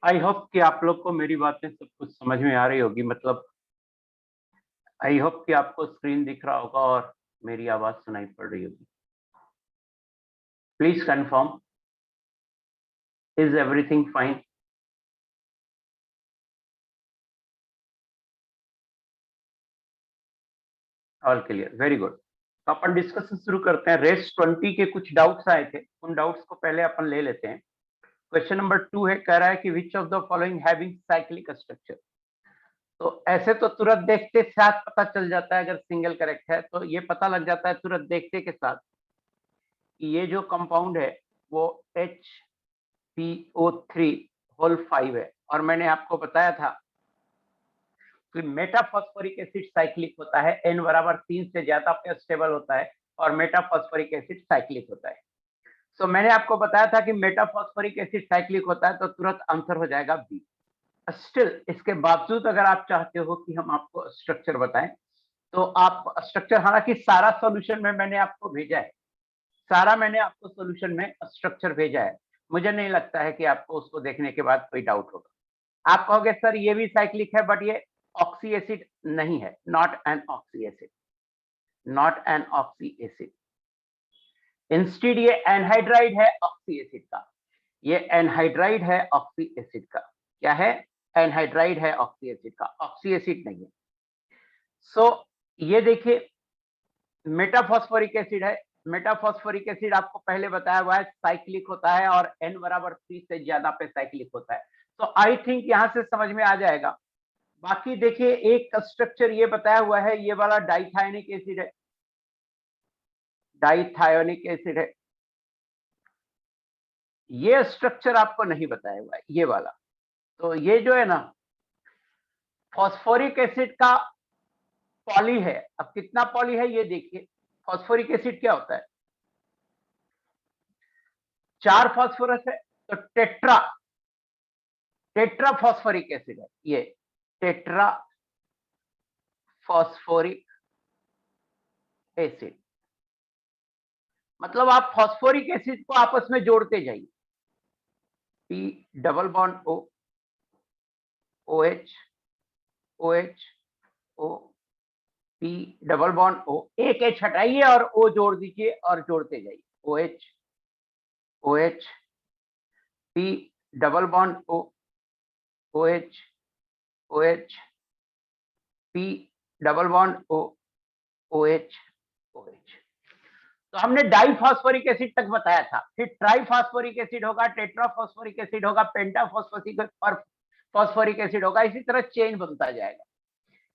I hope कि आप लोग को मेरी बातें सब कुछ समझ में आ रही होगी। मतलब आई होप कि आपको स्क्रीन दिख रहा होगा और मेरी आवाज सुनाई पड़ रही होगी। Please confirm, is everything fine? All clear, very good. तो अपन डिस्कशन शुरू करते हैं। रेस 20 के कुछ डाउट्स आए थे, उन डाउट्स को पहले अपन ले लेते हैं। क्वेश्चन नंबर 2 है, कह रहा है कि विच of the following having cyclic structure. तो ऐसे तो तुरंत देखते साथ पता चल जाता है, अगर सिंगल करेक्ट है तो ये पता लग जाता है तुरंत देखते के साथ कि ये जो कंपाउंड है वो HPO3 होल 5 है। और मैंने आपको बताया था कि मेटाफॉस्फोरिक एसिड साइक्लिक होता है, N बराबर 3 से ज्यादा पे स्टेबल होता है और मेटाफॉस्फोरिक एसिड साइक्लिक होता है। सो मैंने आपको बताया था कि मेटाफॉस्फोरिक एसिड साइक्लिक होता है तो तुरंत आंसर हो जाएगा बी। स्टिल इसके बावजूद अगर आप चाहते हो कि हम आपको स्ट्रक्चर बताएं तो आप स्ट्रक्चर, हालांकि सारा सॉल्यूशन में मैंने आपको भेजा है, सारा मैंने आपको सॉल्यूशन में स्ट्रक्चर भेजा है। मुझे नहीं लगता है कि आपको उसको देखने के बाद कोई डाउट होगा। आप कहोगे सर ये भी साइक्लिक है बट ये ऑक्सी एसिड नहीं है, not an oxy acid, not an oxy acid. Instead ये एनहाइड्राइड है ऑक्सी एसिड का, ये एनहाइड्राइड है ऑक्सी एसिड का। क्या है? एनहाइड्राइड है ऑक्सी एसिड का, ऑक्सी एसिड नहीं है। सो ये देखिए मेटाफॉस्फोरिक एसिड है। मेटाफॉस्फोरिक एसिड आपको पहले बताया हुआ है साइक्लिक होता है और N बराबर 3 से ज्यादा पे साइक्लिक होता है। तो आई थिंक यहां से समझ में आ जाएगा। बाकी देखिए एक स्ट्रक्चर ये बताया हुआ है, ये वाला डाइथायोनिक एसिड है, डाइथायोनिक एसिड है। ये स्ट्रक्चर आपको नहीं बताया हुआ है, ये वाला। तो ये जो है ना फॉस्फोरिक एसिड का पॉली है। अब कितना पॉली है ये देखिए। फॉस्फोरिक एसिड क्या होता है? 4 फास्फोरस है तो टेट्रा, टेट्रा फॉस्फोरिक एसिड है ये, टेट्रा फॉस्फोरिक एसिड। मतलब आप फॉस्फोरिक एसिड को आपस में जोड़ते जाइए। P double bond O, O H, O H, O, P double bond O, एक एच हटाइए और ओ जोड़ दीजिए और जोड़ते जाइए। O H, O H, P double bond O, O H, O H, P double bond O, O H, O H. तो हमने डाइफॉस्फोरिक एसिड तक बताया था, फिर ट्राइफॉस्फोरिक एसिड होगा, टेट्राफॉस्फोरिक एसिड होगा, पेंटाफॉस्फोरिक और फॉस्फोरिक एसिड होगा। इसी तरह चेन बनता जाएगा,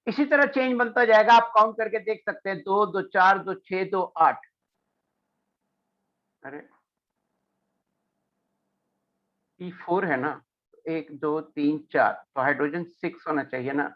इसी तरह चेंज बनता जाएगा। आप काउंट करके देख सकते हैं, 2 2 4 2 6 2 8। अरे P4 है ना, 1 2 3 4, तो हाइड्रोजन 6 होना चाहिए ना।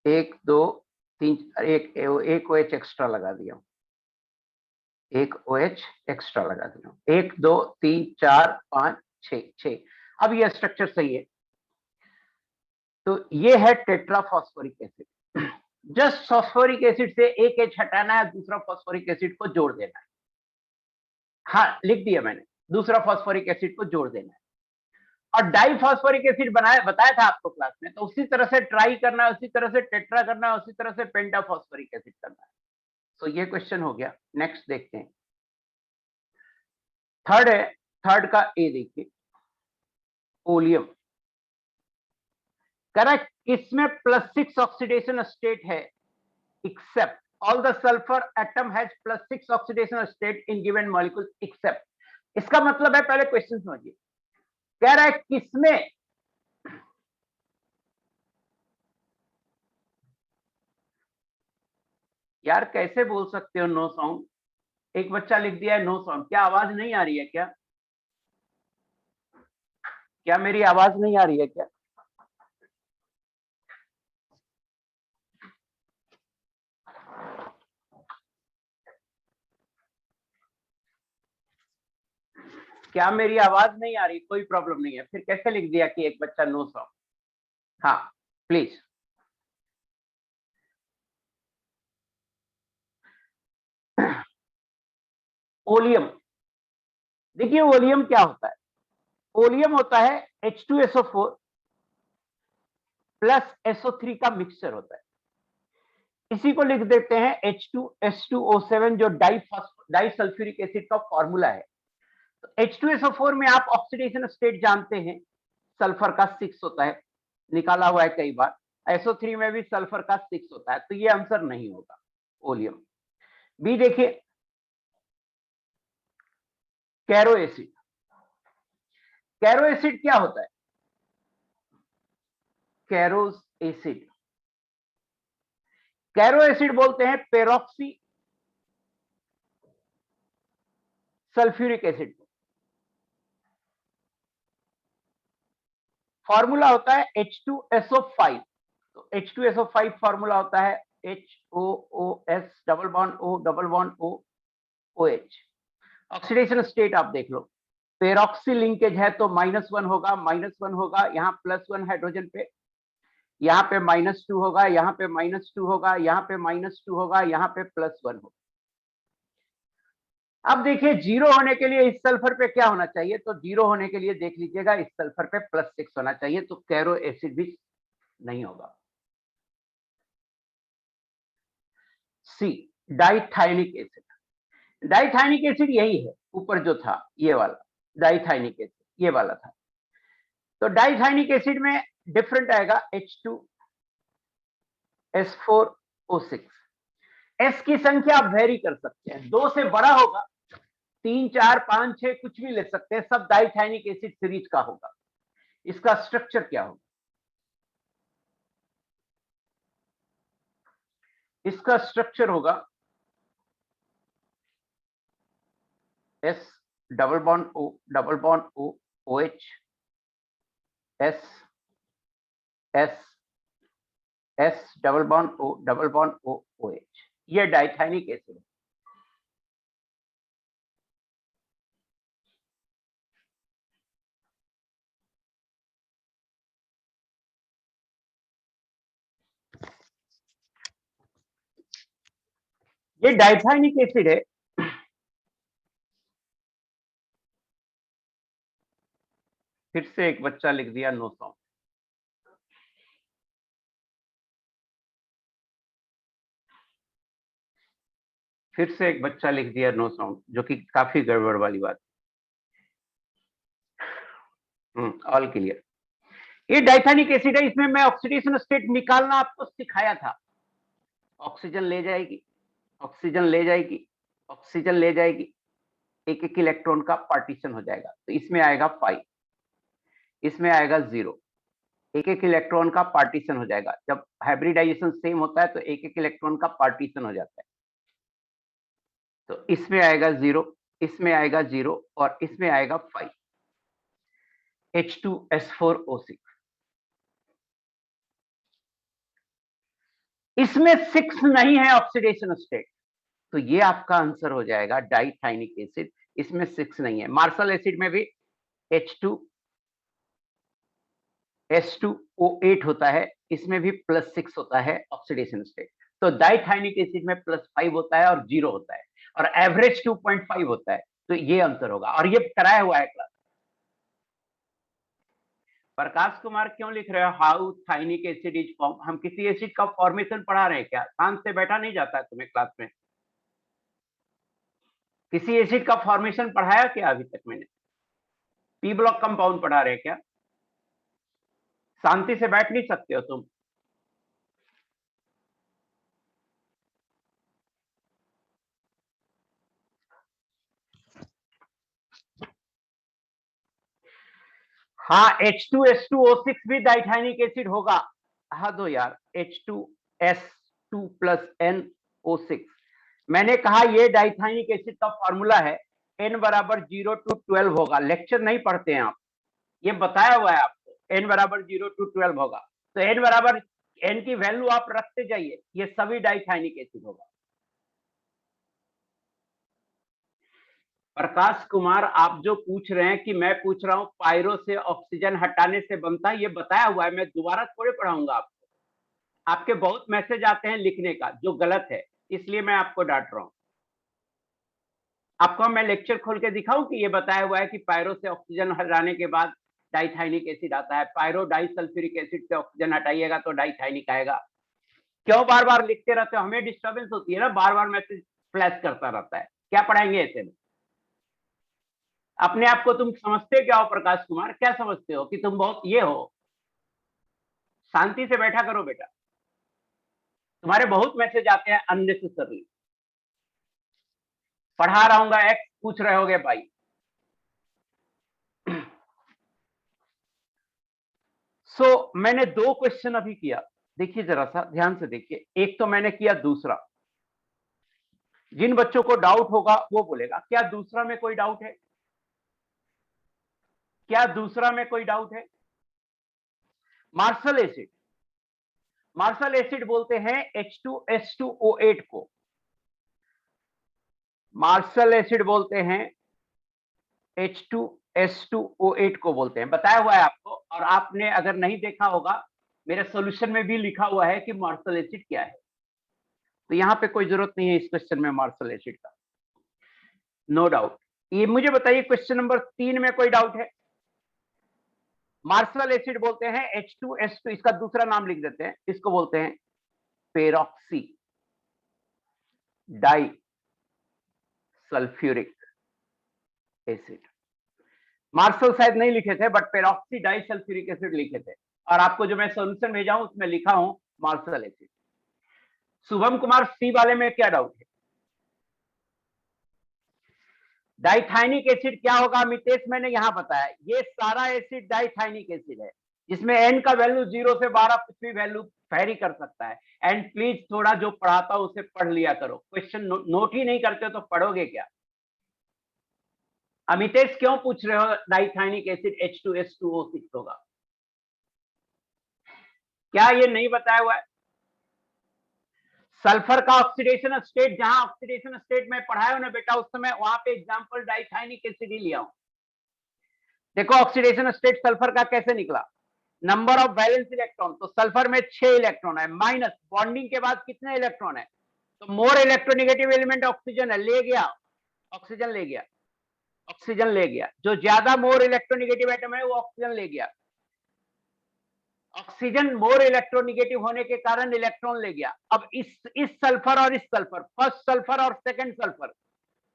एक दो तीन, एक एक OH एक्स्ट्रा लगा दिया, एक OH एक्स्ट्रा लगा दिया। 1 2 3 4 5 6 6। अब ये स्ट्रक्चर सही है। तो ये है टेट्राफॉस्फोरिक एसिड। जस्ट फॉस्फोरिक एसिड से एक एच हटाना है, दूसरा फॉस्फोरिक एसिड को जोड़ देना है। हाँ लिख दिया मैंने, दूसरा फॉस्फोरिक एसिड को जोड़ देना है। और डाइफॉस्फोरिक एसिड बनाया, बताया था आपको क्लास में, तो उसी तरह से ट्राई करना है, उसी तरह से टेट्रा करना है, उसी तरह से पेंटाफॉस्फोरिक एसिड करना है। तो ये क्वेश्चन हो गया। नेक्स्ट देखते हैं। थर्ड है, थर्ड का ए देखिए, ओलियम। करेक्ट, इसमें +6 ऑक्सीडेशन स्टेट है, except all the sulfur atom has +6 oxidation state in given molecule except। इसका मतलब है, पहले क्वेश्चन समझिए। कह रहा है किसमें, यार कैसे बोल सकते हो नो साउंड? एक बच्चा लिख दिया है नो साउंड। क्या आवाज नहीं आ रही है क्या? क्या मेरी आवाज नहीं आ रही है क्या? क्या मेरी आवाज नहीं आ रही? कोई प्रॉब्लम नहीं है, फिर कैसे लिख दिया कि एक बच्चा नो सॉन्ग? हाँ प्लीज। ओलियम, देखिए ओलियम क्या होता है? ओलियम होता है H2SO4 प्लस SO3 का मिक्सचर होता है। इसी को लिख देते हैं H2S2O7, जो डाइसल्फ्यूरिक एसिड का फॉर्मूला है। तो H2SO4 में आप ऑक्सीडेशन स्टेट जानते हैं, सल्फर का 6 होता है, निकाला हुआ है कई बार। SO3 में भी सल्फर का 6 होता है, तो ये आंसर नहीं होगा ओलियम। बी देखिए, कैरो एसिड। कैरो एसिड क्या होता है? कैरोस एसिड, कैरो एसिड बोलते हैं पेरोक्सी सल्फ्यूरिक एसिड। फॉर्मूला होता है H2SO5। तो H2SO5 फॉर्मूला होता है HOOS double bond O double bond O OH। Oxidation state आप देख लो, पेरोक्सी लिंकेज है तो -1 होगा, -1 होगा, यहाँ +1 हाइड्रोजन पे, यहाँ पे -2 होगा, यहाँ पे -2 होगा, यहाँ पे -2 होगा, यहाँ पे +1 होगा। अब देखिए जीरो होने के लिए इस सल्फर पे क्या होना चाहिए? तो जीरो होने के लिए देख लीजिएगा, इस सल्फर पे +6 होना चाहिए, तो कैरो एसिड भी नहीं होगा। सी, डाइथाइनिक एसिड। डाइथाइनिक एसिड यही है, ऊपर जो था ये वाला डाइथाइनिक एसिड, ये वाला था। तो डाइथाइनिक एसिड में डिफरेंट आएगा H2S4O6। एस की संख्या आप वेरी कर सकते हैं, 2 से बड़ा होगा, 3, 4, 5, 6 कुछ भी ले सकते हैं, सब डाइथाइनिक एसिड सीरीज का होगा। इसका स्ट्रक्चर क्या होगा? इसका स्ट्रक्चर होगा S double bond O double bond O OH S S S double bond O double bond O OH। ये डाइथाइनिक एसिड है। ये डाइथाइनिक एसिड है। फिर से एक बच्चा लिख दिया नो सॉन्ग। फिर से एक बच्चा लिख दिया नो सॉन्ग, जो कि काफी गड़बड़ वाली बात। All clear. ये डाइथाइनिक एसिड है, इसमें मैं ऑक्सीडेशन स्टेट निकालना आपको सिखाया था। ऑक्सीजन ले जाएगी, ऑक्सीजन ले जाएगी, ऑक्सीजन ले जाएगी, एक एक इलेक्ट्रॉन का पार्टीशन हो जाएगा। तो इसमें आएगा 5, इसमें आएगा 0, एक एक इलेक्ट्रॉन का पार्टीशन हो जाएगा। जब हाइब्रिडाइजेशन सेम होता है तो एक एक इलेक्ट्रॉन का पार्टीशन हो जाता है। तो इसमें आएगा 0, इसमें आएगा 0 और इसमें आएगा 5, H2S4O6। इसमें 6 नहीं है ऑक्सीडेशन स्टेट, तो ये आपका आंसर हो जाएगा डाइथाइनिक एसिड। इसमें 6 नहीं है। मार्शल एसिड में भी H2S2O8 होता है, इसमें भी +6 होता है ऑक्सीडेशन स्टेट। तो डाइथाइनिक एसिड में +5 होता है और 0 होता है, और एवरेज 2.5 होता है। तो ये आंसर होगा, और ये कराया हुआ है क्लास। प्रकाश कुमार क्यों लिख रहे हो हाउ थाइनिक एसिड इज फॉर्म? हम किसी एसिड का फॉर्मेशन पढ़ा रहे हैं क्या? शांत से बैठा नहीं जाता है तुम्हें क्लास में? किसी एसिड का फॉर्मेशन पढ़ाया क्या अभी तक मैंने? पी ब्लॉक कंपाउंड पढ़ा रहे हैं क्या? शांति से बैठ नहीं सकते हो तुम? हाँ, H2S2O6 भी डाइथाइनिक एसिड होगा। हाँ दो यार, H2S2 प्लस NO6। मैंने कहा ये डाइथाइनिक एसिड का फॉर्मूला है, N बराबर 0 to 12 होगा। लेक्चर नहीं पढ़ते हैं आप, ये बताया हुआ है आपको, N बराबर 0 to 12 होगा। तो N बराबर, N की वैल्यू आप रखते जाइए, ये सभी डाइथाइनिक एसिड होगा। प्रकाश कुमार, आप जो पूछ रहे हैं कि मैं पूछ रहा हूं पायरो से ऑक्सीजन हटाने से बनता है, ये बताया हुआ है, मैं दोबारा थोड़े पढ़ाऊंगा आपको। आपके बहुत मैसेज आते हैं लिखने का जो गलत है, इसलिए मैं आपको डांट रहा हूं। आपको मैं लेक्चर खोल के दिखाऊं कि ये बताया हुआ है कि पायरो से ऑक्सीजन हटाने के बाद डाइथाइनिक एसिड आता है, पायरो डाइसल्फ्यूरिक एसिड से ऑक्सीजन हटाइएगा तो डाइथाइनिक आएगा। क्यों बार बार लिखते रहते हो? हमें डिस्टर्बेंस होती है ना, बार बार मैसेज फ्लैश करता रहता है। क्या पढ़ाएंगे ऐसे में? अपने आप को तुम समझते क्या हो प्रकाश कुमार? क्या समझते हो कि तुम बहुत ये हो? शांति से बैठा करो बेटा, तुम्हारे बहुत मैसेज आते हैं अननेसेसरली। पढ़ा रहूंगा एक्स, पूछ रहे होगे भाई। मैंने 2 क्वेश्चन अभी किया, देखिए जरा सा ध्यान से देखिए। एक तो मैंने किया दूसरा, जिन बच्चों को डाउट होगा वो बोलेगा। क्या दूसरा में कोई डाउट है? क्या दूसरा में कोई डाउट है? मार्शल एसिड, मार्शल एसिड बोलते हैं H2S2O8 को। मार्शल एसिड बोलते हैं H2S2O8 को बोलते हैं, बताया हुआ है आपको। और आपने अगर नहीं देखा होगा, मेरे सॉल्यूशन में भी लिखा हुआ है कि मार्शल एसिड क्या है। तो यहां पे कोई जरूरत नहीं है इस क्वेश्चन में मार्शल एसिड का, नो डाउट। ये मुझे बताइए क्वेश्चन नंबर 3 में कोई डाउट है? मार्शल एसिड बोलते हैं H2S2, इसका दूसरा नाम लिख देते हैं, इसको बोलते हैं peroxy di sulphuric acid. Marshall शायद नहीं लिखे थे, but peroxy di sulphuric acid लिखे थे। और आपको जो मैं सॉल्यूशन भेजा हूं उसमें लिखा हूं मार्शल एसिड। शुभम कुमार, सी वाले में क्या डाउट है? डाइथाइनिक एसिड क्या होगा मितेश? मैंने यहां बताया, ये सारा एसिड डाइथाइनिक एसिड है, जिसमें एन का वैल्यू 0 से 12 कुछ भी वैल्यू वेरी कर सकता है। एंड प्लीज थोड़ा जो पढ़ाता हूं उसे पढ़ लिया करो, क्वेश्चन नोट ही नहीं करते तो पढ़ोगे क्या? अमितेश क्यों पूछ रहे हो डाइथाइनिक एसिड H2S2O6 होगा? क्या ये नहीं बताया हुआ है? सल्फर का ऑक्सीडेशन स्टेट, जहां ऑक्सीडेशन स्टेट में पढ़ाया ना बेटा उस समय, वहां पे एग्जांपल डाइथाइनिक एसिड ही लिया हूं। देखो ऑक्सीडेशन स्टेट सल्फर का कैसे निकला। नंबर ऑफ वैलेंस इलेक्ट्रॉन, तो सल्फर में 6 इलेक्ट्रॉन है, माइनस बॉन्डिंग के बाद कितने इलेक्ट्रॉन है? तो मोर इलेक्ट्रोनेगेटिव एलिमेंट ऑक्सीजन है, ले गया ऑक्सीजन, ले गया ऑक्सीजन, ले गया। जो ज्यादा मोर इलेक्ट्रोनेगेटिव एटम है वो ऑक्सीजन ले गया। ऑक्सीजन मोर इलेक्ट्रोनेगेटिव होने के कारण इलेक्ट्रॉन ले गया। अब इस सल्फर और इस सल्फर, फर्स्ट सल्फर और सेकंड सल्फर,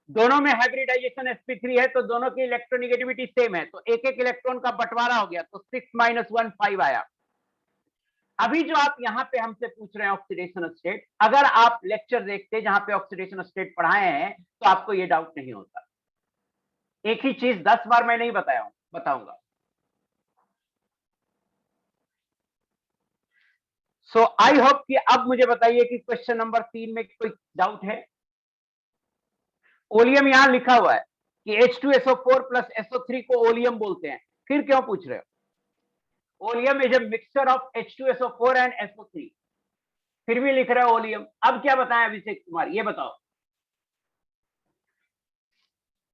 दोनों में हाइब्रिडाइजेशन sp3 है, तो दोनों की इलेक्ट्रोनेगेटिविटी सेम है, तो एक एक इलेक्ट्रॉन का बंटवारा हो गया, तो 6 - 1 5 आया। अभी जो आप यहाँ पे हमसे पूछ रहे हैं ऑक्सीडेशन स्टेट, अगर आप लेक्चर देखते जहां पे ऑक्सीडेशन स्टेट पढ़ाए हैं तो आपको ये डाउट नहीं होता। एक ही चीज 10 बार मैं नहीं बताऊंगा। सो आई होप कि अब मुझे बताइए कि क्वेश्चन नंबर 3 में कोई डाउट है? ओलियम यहां लिखा हुआ है कि H2SO4 प्लस SO3 को ओलियम बोलते हैं, फिर क्यों पूछ रहे हो? Oleum is a mixture of H2SO4 and SO3, फिर भी लिख रहे हो ओलियम। अब क्या बताएं अभिषेक कुमार, ये बताओ।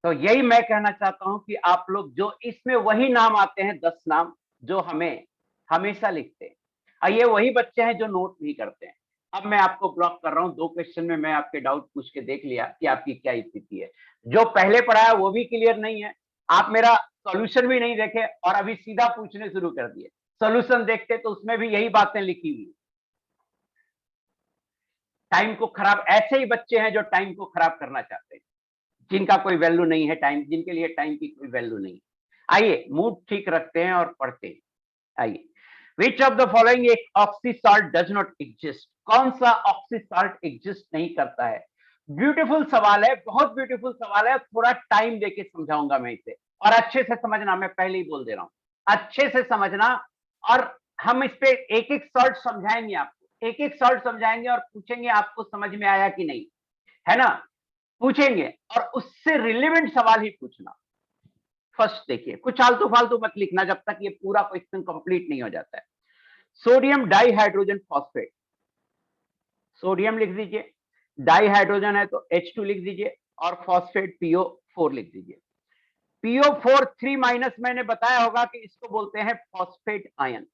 तो यही मैं कहना चाहता हूं कि आप लोग जो इसमें वही नाम आते हैं 10 नाम जो हमें हमेशा लिखते हैं, और ये वही बच्चे हैं जो नोट नहीं करते हैं। अब मैं आपको ब्लॉक कर रहा हूं, 2 क्वेश्चन में मैं आपके डाउट पूछ के देख लिया कि आपकी क्या स्थिति है। जो पहले पढ़ाया वो भी क्लियर नहीं है, आप मेरा सॉल्यूशन भी नहीं देखे और अभी सीधा पूछने शुरू कर दिए। सॉल्यूशन देखते तो उसमें भी यही बातें लिखी हुई। टाइम को खराब, ऐसे ही बच्चे हैं जो टाइम को खराब करना चाहते हैं, जिनका कोई वैल्यू नहीं है, टाइम, जिनके लिए टाइम की कोई वैल्यू नहीं। आइए मूड ठीक रखते हैं और पढ़ते हैं। आइए, विच ऑफ द फॉलोइंग एक oxy salt does not exist? कौन सा ऑक्सी साल्ट एग्जिस्ट नहीं करता है? ब्यूटीफुल सवाल है, बहुत ब्यूटीफुल सवाल है। थोड़ा टाइम देके समझाऊंगा मैं इसे, और अच्छे से समझना, मैं पहले ही बोल दे रहा हूं, अच्छे से समझना। और हम इस पे एक एक सॉल्ट समझाएंगे, आपको एक एक सॉल्ट समझाएंगे और पूछेंगे आपको समझ में आया कि नहीं, है ना? पूछेंगे और उससे रिलेवेंट सवाल ही पूछना। फर्स्ट देखिए, कुछ आलतू फालतू मत लिखना जब तक ये पूरा क्वेश्चन कंप्लीट नहीं हो जाता है। सोडियम डाइहाइड्रोजन फॉस्फेट, सोडियम लिख दीजिए, डाइहाइड्रोजन है तो H2 लिख दीजिए, और फॉस्फेट PO4 लिख दीजिए। PO4 3- मैंने बताया होगा कि इसको बोलते हैं फॉस्फेट आयन।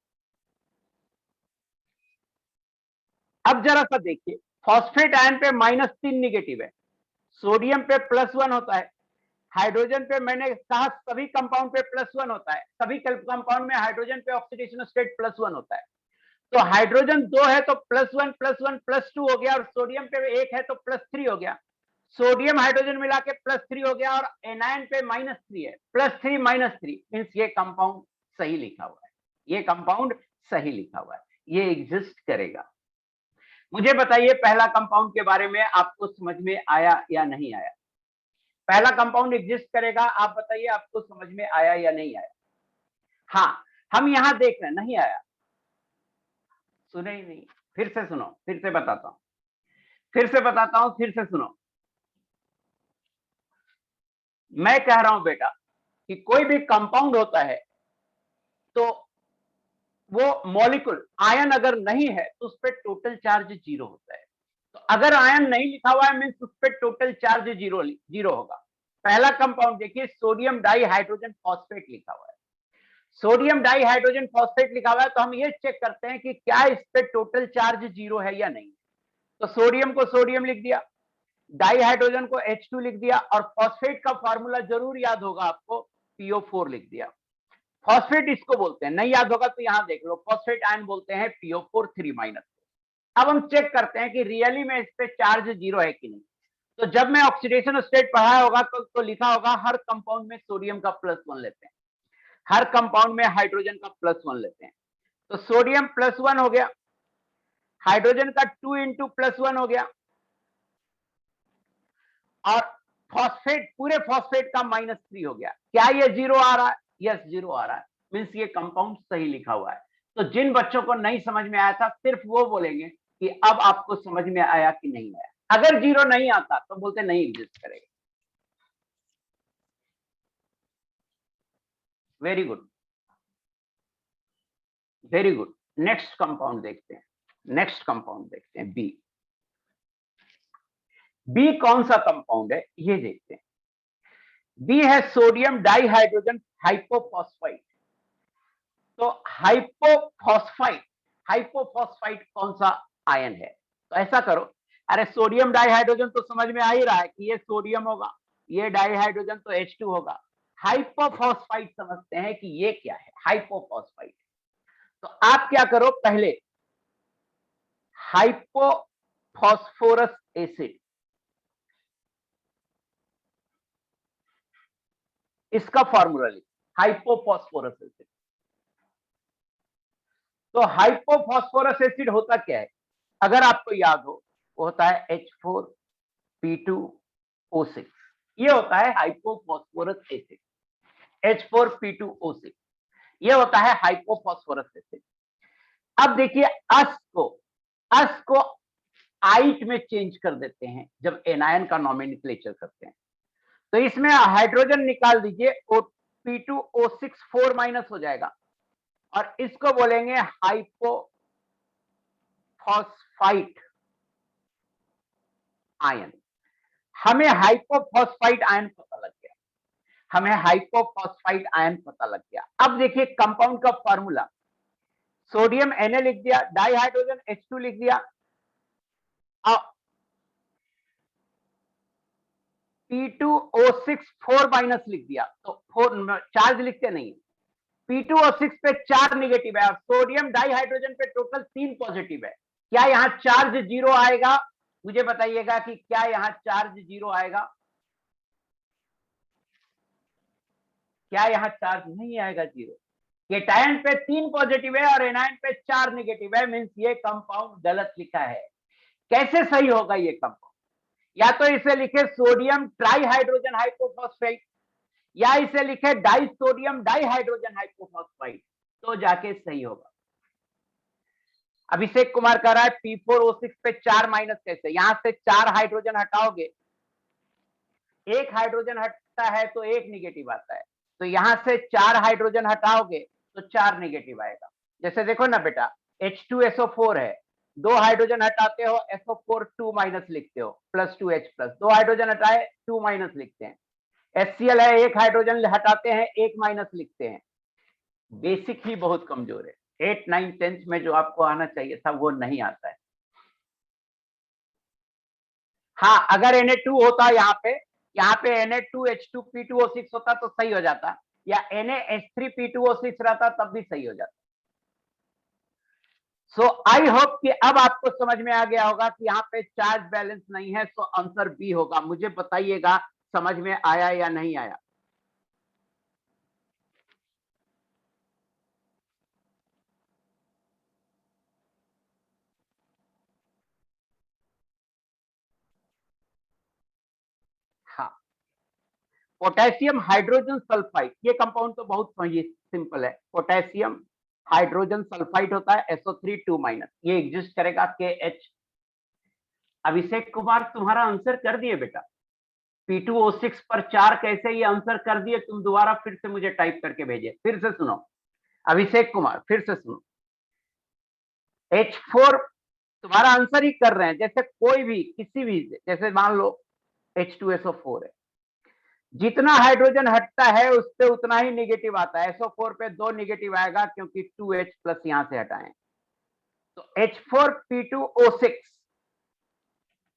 अब जरा सा देखिए, फॉस्फेट आयन पे -3 निगेटिव है, सोडियम पे +1 होता है, हाइड्रोजन पे मैंने कहा सभी कंपाउंड पे +1 होता है, सभी कंपाउंड में हाइड्रोजन पे ऑक्सीडेशन स्टेट +1 होता है। तो हाइड्रोजन 2 है तो +1 +1 +2 हो गया, और सोडियम पे 1 है तो +3 हो गया। सोडियम हाइड्रोजन मिला के +3 हो गया, और एनायन पे -3 है, +3 -3 मीन्स ये कंपाउंड सही लिखा हुआ है, ये कंपाउंड सही लिखा हुआ है, ये एग्जिस्ट करेगा। मुझे बताइए पहला कंपाउंड के बारे में आपको समझ में आया या नहीं आया? पहला कंपाउंड एग्जिस्ट करेगा, आप बताइए आपको समझ में आया या नहीं आया? हाँ, हम यहां देख रहे हैं, नहीं आया, सुने ही नहीं। फिर से सुनो, फिर से बताता हूं, फिर से बताता हूं, फिर से सुनो। मैं कह रहा हूं बेटा कि कोई भी कंपाउंड होता है तो वो मॉलिक्यूल आयन अगर नहीं है तो उस पर टोटल चार्ज 0 होता है। तो अगर आयन नहीं लिखा हुआ है मीन्स उस पर टोटल चार्ज 0 होगा। पहला कंपाउंड देखिए, सोडियम डाई हाइड्रोजन फॉस्फेट लिखा हुआ है। सोडियम डाई हाइड्रोजन फॉस्फेट लिखा हुआ है तो हम ये चेक करते हैं कि क्या इस पे टोटल चार्ज 0 है या नहीं। तो सोडियम को सोडियम लिख दिया, डाई हाइड्रोजन को H2 लिख दिया, और फॉस्फेट का फार्मूला जरूर याद होगा आपको, PO4 लिख दिया। फॉस्फेट इसको बोलते हैं, नहीं याद होगा तो यहां देख लो, फॉस्फेट आयन बोलते हैं PO4 3-। अब हम चेक करते हैं कि रियली में इस पे चार्ज 0 है कि नहीं। तो जब मैं ऑक्सीडेशन स्टेट पढ़ाया होगा तो लिखा होगा हर कंपाउंड में सोडियम का +1 लेते हैं, हर कंपाउंड में हाइड्रोजन का +1 लेते हैं। तो सोडियम +1 हो गया, हाइड्रोजन का 2 इंटू +1 हो गया, और फॉस्फेट पूरे फॉस्फेट का -3 हो गया। क्या ये 0 आ रहा है? यस, 0 आ रहा है, मीन्स ये कंपाउंड सही लिखा हुआ है। तो जिन बच्चों को नहीं समझ में आया था सिर्फ वो बोलेंगे कि अब आपको समझ में आया कि नहीं आया। अगर 0 नहीं आता तो बोलते नहीं एग्जिस्ट करेगा। Very good, very good. Next compound देखते हैं, नेक्स्ट कंपाउंड देखते हैं, बी। बी कौन सा कंपाउंड है ये देखते हैं। बी है सोडियम डाई हाइड्रोजन हाइपोफॉस्फाइड। तो हाइपोफॉस्फाइड, हाइपोफॉस्फाइड कौन सा आयन है? तो ऐसा करो, अरे सोडियम डाइहाइड्रोजन तो समझ में आ ही रहा है कि ये सोडियम होगा, ये डाइहाइड्रोजन तो H2 होगा। हाइपोफॉस्फाइड समझते हैं कि ये क्या है, हाइपोफॉस्फाइड। तो आप क्या करो, पहले हाइपोफॉस्फोरस एसिड, इसका फॉर्मूला लिख, हाइपोफॉस्फोरस एसिड। तो हाइपोफॉस्फोरस एसिड होता क्या है? अगर आपको याद हो, वो होता है H4P2O6, ये होता है हाइपोफॉस्फोरस एसिड, H4P2O6, ये होता है हाइपोफॉस्फोरस एसिड। अब देखिए अस को आइट में चेंज कर देते हैं जब एनायन का नॉमेनक्लेचर करते हैं। तो इसमें हाइड्रोजन निकाल दीजिए, P2O6 4- हो जाएगा, और इसको बोलेंगे हाइपोफॉस्फाइट आयन। हमें हाइपोफॉस्फाइट आयन पता लग गया, हमें हाइपोफॉस्फाइट आयन पता लग गया। अब देखिए कंपाउंड का फॉर्मूला, सोडियम Na लिख दिया, डाई हाइड्रोजन H2 लिख दिया, P2O6 4- लिख दिया, तो 4 चार्ज लिखते नहीं, P2O6 पे 4 निगेटिव है, और सोडियम डाइहाइड्रोजन पे टोटल 3 पॉजिटिव है। क्या यहां चार्ज 0 आएगा? मुझे बताइएगा कि क्या यहां चार्ज 0 आएगा? क्या यहां चार्ज नहीं आएगा 0? केटायन पे 3 पॉजिटिव है और एनायन पे 4 निगेटिव है, मीन्स ये कंपाउंड गलत लिखा है। कैसे सही होगा ये कंपाउंड? या तो इसे लिखे सोडियम ट्राईहाइड्रोजन हाइपोफॉस्फेट, या इसे लिखे डाई सोडियम डाइहाइड्रोजन हाइपोफॉस्फाइड, तो जाके सही होगा। अभिषेक कुमार कह रहा है P4O6 पे 4- कैसे? यहां से 4 हाइड्रोजन हटाओगे, एक हाइड्रोजन हटता है तो एक निगेटिव आता है, तो यहां से 4 हाइड्रोजन हटाओगे तो 4 निगेटिव आएगा। जैसे देखो ना बेटा, H2SO4 है, दो हाइड्रोजन हटाते हो SO4 2 माइनस लिखते हो +2H प्लस, दो हाइड्रोजन हटाए 2 माइनस लिखते हैं। HCl है, एक हाइड्रोजन हटाते हैं 1 माइनस लिखते हैं। बेसिक ही बहुत कमजोर है, 8, 9, 10 में जो आपको आना चाहिए था वो नहीं आता है। हाँ, अगर Na2 होता यहाँ पे Na2H2P2O6 होता तो सही हो जाता, या NaH3P2O6 रहता तब भी सही हो जाता। सो आई होप कि अब आपको समझ में आ गया होगा कि यहाँ पे चार्ज बैलेंस नहीं है, सो आंसर बी होगा। मुझे बताइएगा समझ में आया या नहीं आया। हाँ, पोटेशियम हाइड्रोजन सल्फाइड, ये कंपाउंड तो बहुत सिंपल है। पोटेशियम हाइड्रोजन सल्फाइड होता है SO3 2 माइनस, ये एग्जिस्ट करेगा KH। अभिषेक कुमार तुम्हारा आंसर कर दिए बेटा, P2O6 पर 4 कैसे ये आंसर कर दिए, तुम दोबारा फिर से मुझे टाइप करके भेजे। फिर से सुनो अभिषेक कुमार, फिर से सुनो। H4 तुम्हारा आंसर ही कर रहे हैं, जैसे कोई भी किसी भी, जैसे मान लो H2SO4 है, जितना हाइड्रोजन हटता है उस पे उतना ही निगेटिव आता है। SO4 पे 2 निगेटिव आएगा क्योंकि 2H प्लस यहां से हटाएं, तो H4P2O6,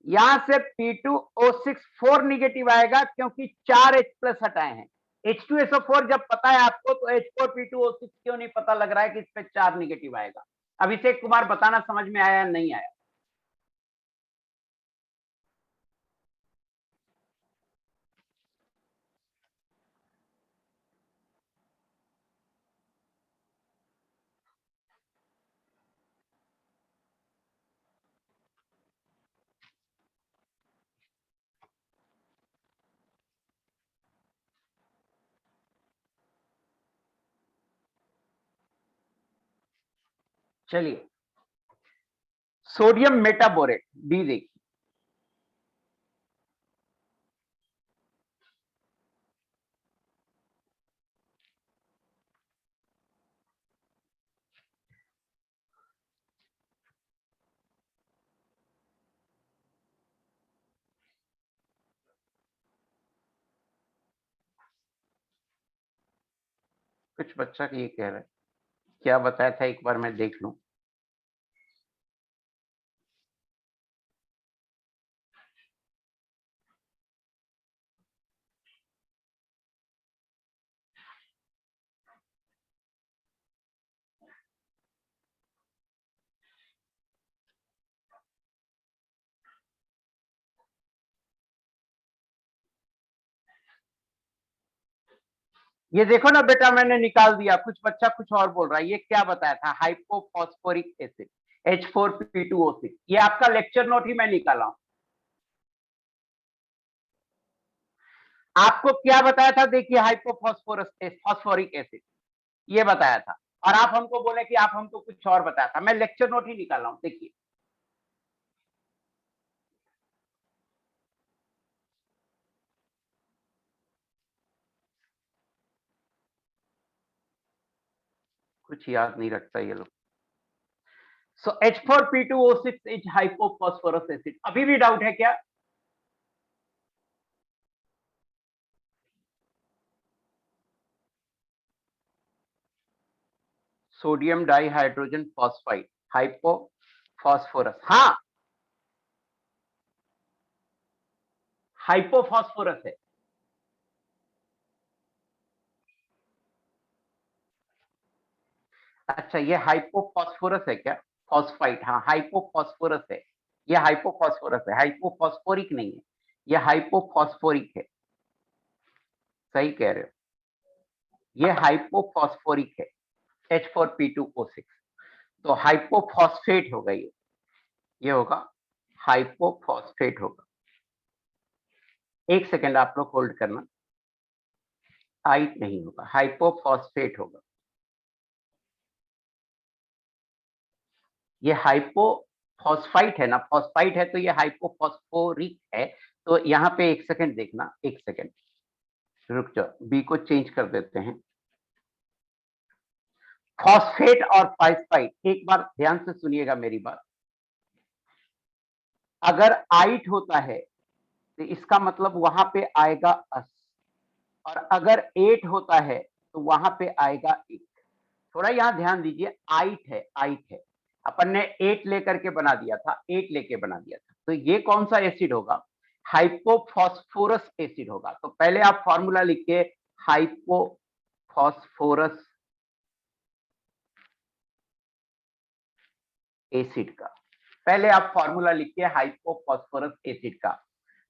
यहां से P2O6 4 निगेटिव आएगा क्योंकि 4H प्लस हटाए हैं। H2SO4 जब पता है आपको, तो H4P2O6 क्यों नहीं पता लग रहा है कि इस पे 4 निगेटिव आएगा। अभिषेक कुमार बताना समझ में आया नहीं आया। चलिए, सोडियम मेटाबोरेट डी देखिए, कुछ बच्चा ये कह रहा है, क्या बताया था एक बार मैं देख लूं। ये देखो ना बेटा, मैंने निकाल दिया। कुछ बच्चा कुछ और बोल रहा है, ये क्या बताया था, हाइपोफॉस्फोरिक एसिड H4P2O6। ये आपका लेक्चर नोट ही मैं निकाला हूं। आपको क्या बताया था, देखिए, हाइपोफॉस्फोरस फॉस्फोरिक एसिड ये बताया था, और आप हमको बोले कि आप हमको कुछ और बताया था। मैं लेक्चर नोट ही निकाला हूं, देखिए। कुछ याद नहीं रखता ये लोग। सो H4P2O6 इज हाइपोफॉस्फोरस एसिड। अभी भी डाउट है क्या? सोडियम डाइहाइड्रोजन फॉस्फाइड हाइपोफॉस्फोरस, हाँ, हाइपोफॉस्फोरस है। अच्छा, ये हाइपोफॉस्फोरस है क्या? फॉस्फाइड, हाँ, हाइपोफॉस्फोरस है। ये हाइपोफॉस्फोरस है, हाइपोफॉस्फोरिक नहीं है, ये हाइपोफॉस्फोरिक है। सही कह रहे हो, ये हाइपोफॉस्फोरिक है H4P2O6। तो हाइपोफॉस्फेट होगा ये होगा हाइपोफॉस्फेट होगा। एक सेकेंड आप लोग होल्ड करना, आइट नहीं होगा, हाइपोफॉस्फेट होगा। ये हाइपोफॉस्फाइट है ना, फॉस्फाइट है तो ये हाइपोफॉस्फोरिक है। तो यहाँ पे एक सेकेंड देखना, एक सेकेंड रुक जाओ, बी को चेंज कर देते हैं। फॉस्फेट और फास्फाइट, एक बार ध्यान से सुनिएगा मेरी बात। अगर 8 होता है तो इसका मतलब वहां पे आएगा अस, और अगर 8 होता है तो वहां पे आएगा एक। थोड़ा यहां ध्यान दीजिए, 8 है, 8 है, अपन ने 8 लेकर के बना दिया था, 8 लेके बना दिया था, तो ये कौन सा एसिड होगा? हाइपोफॉस्फोरस एसिड होगा। तो पहले आप फॉर्मूला लिखिए हाइपोफॉस्फोरस एसिड का। पहले आप फॉर्मूला लिखिए हाइपोफॉस्फोरस एसिड का।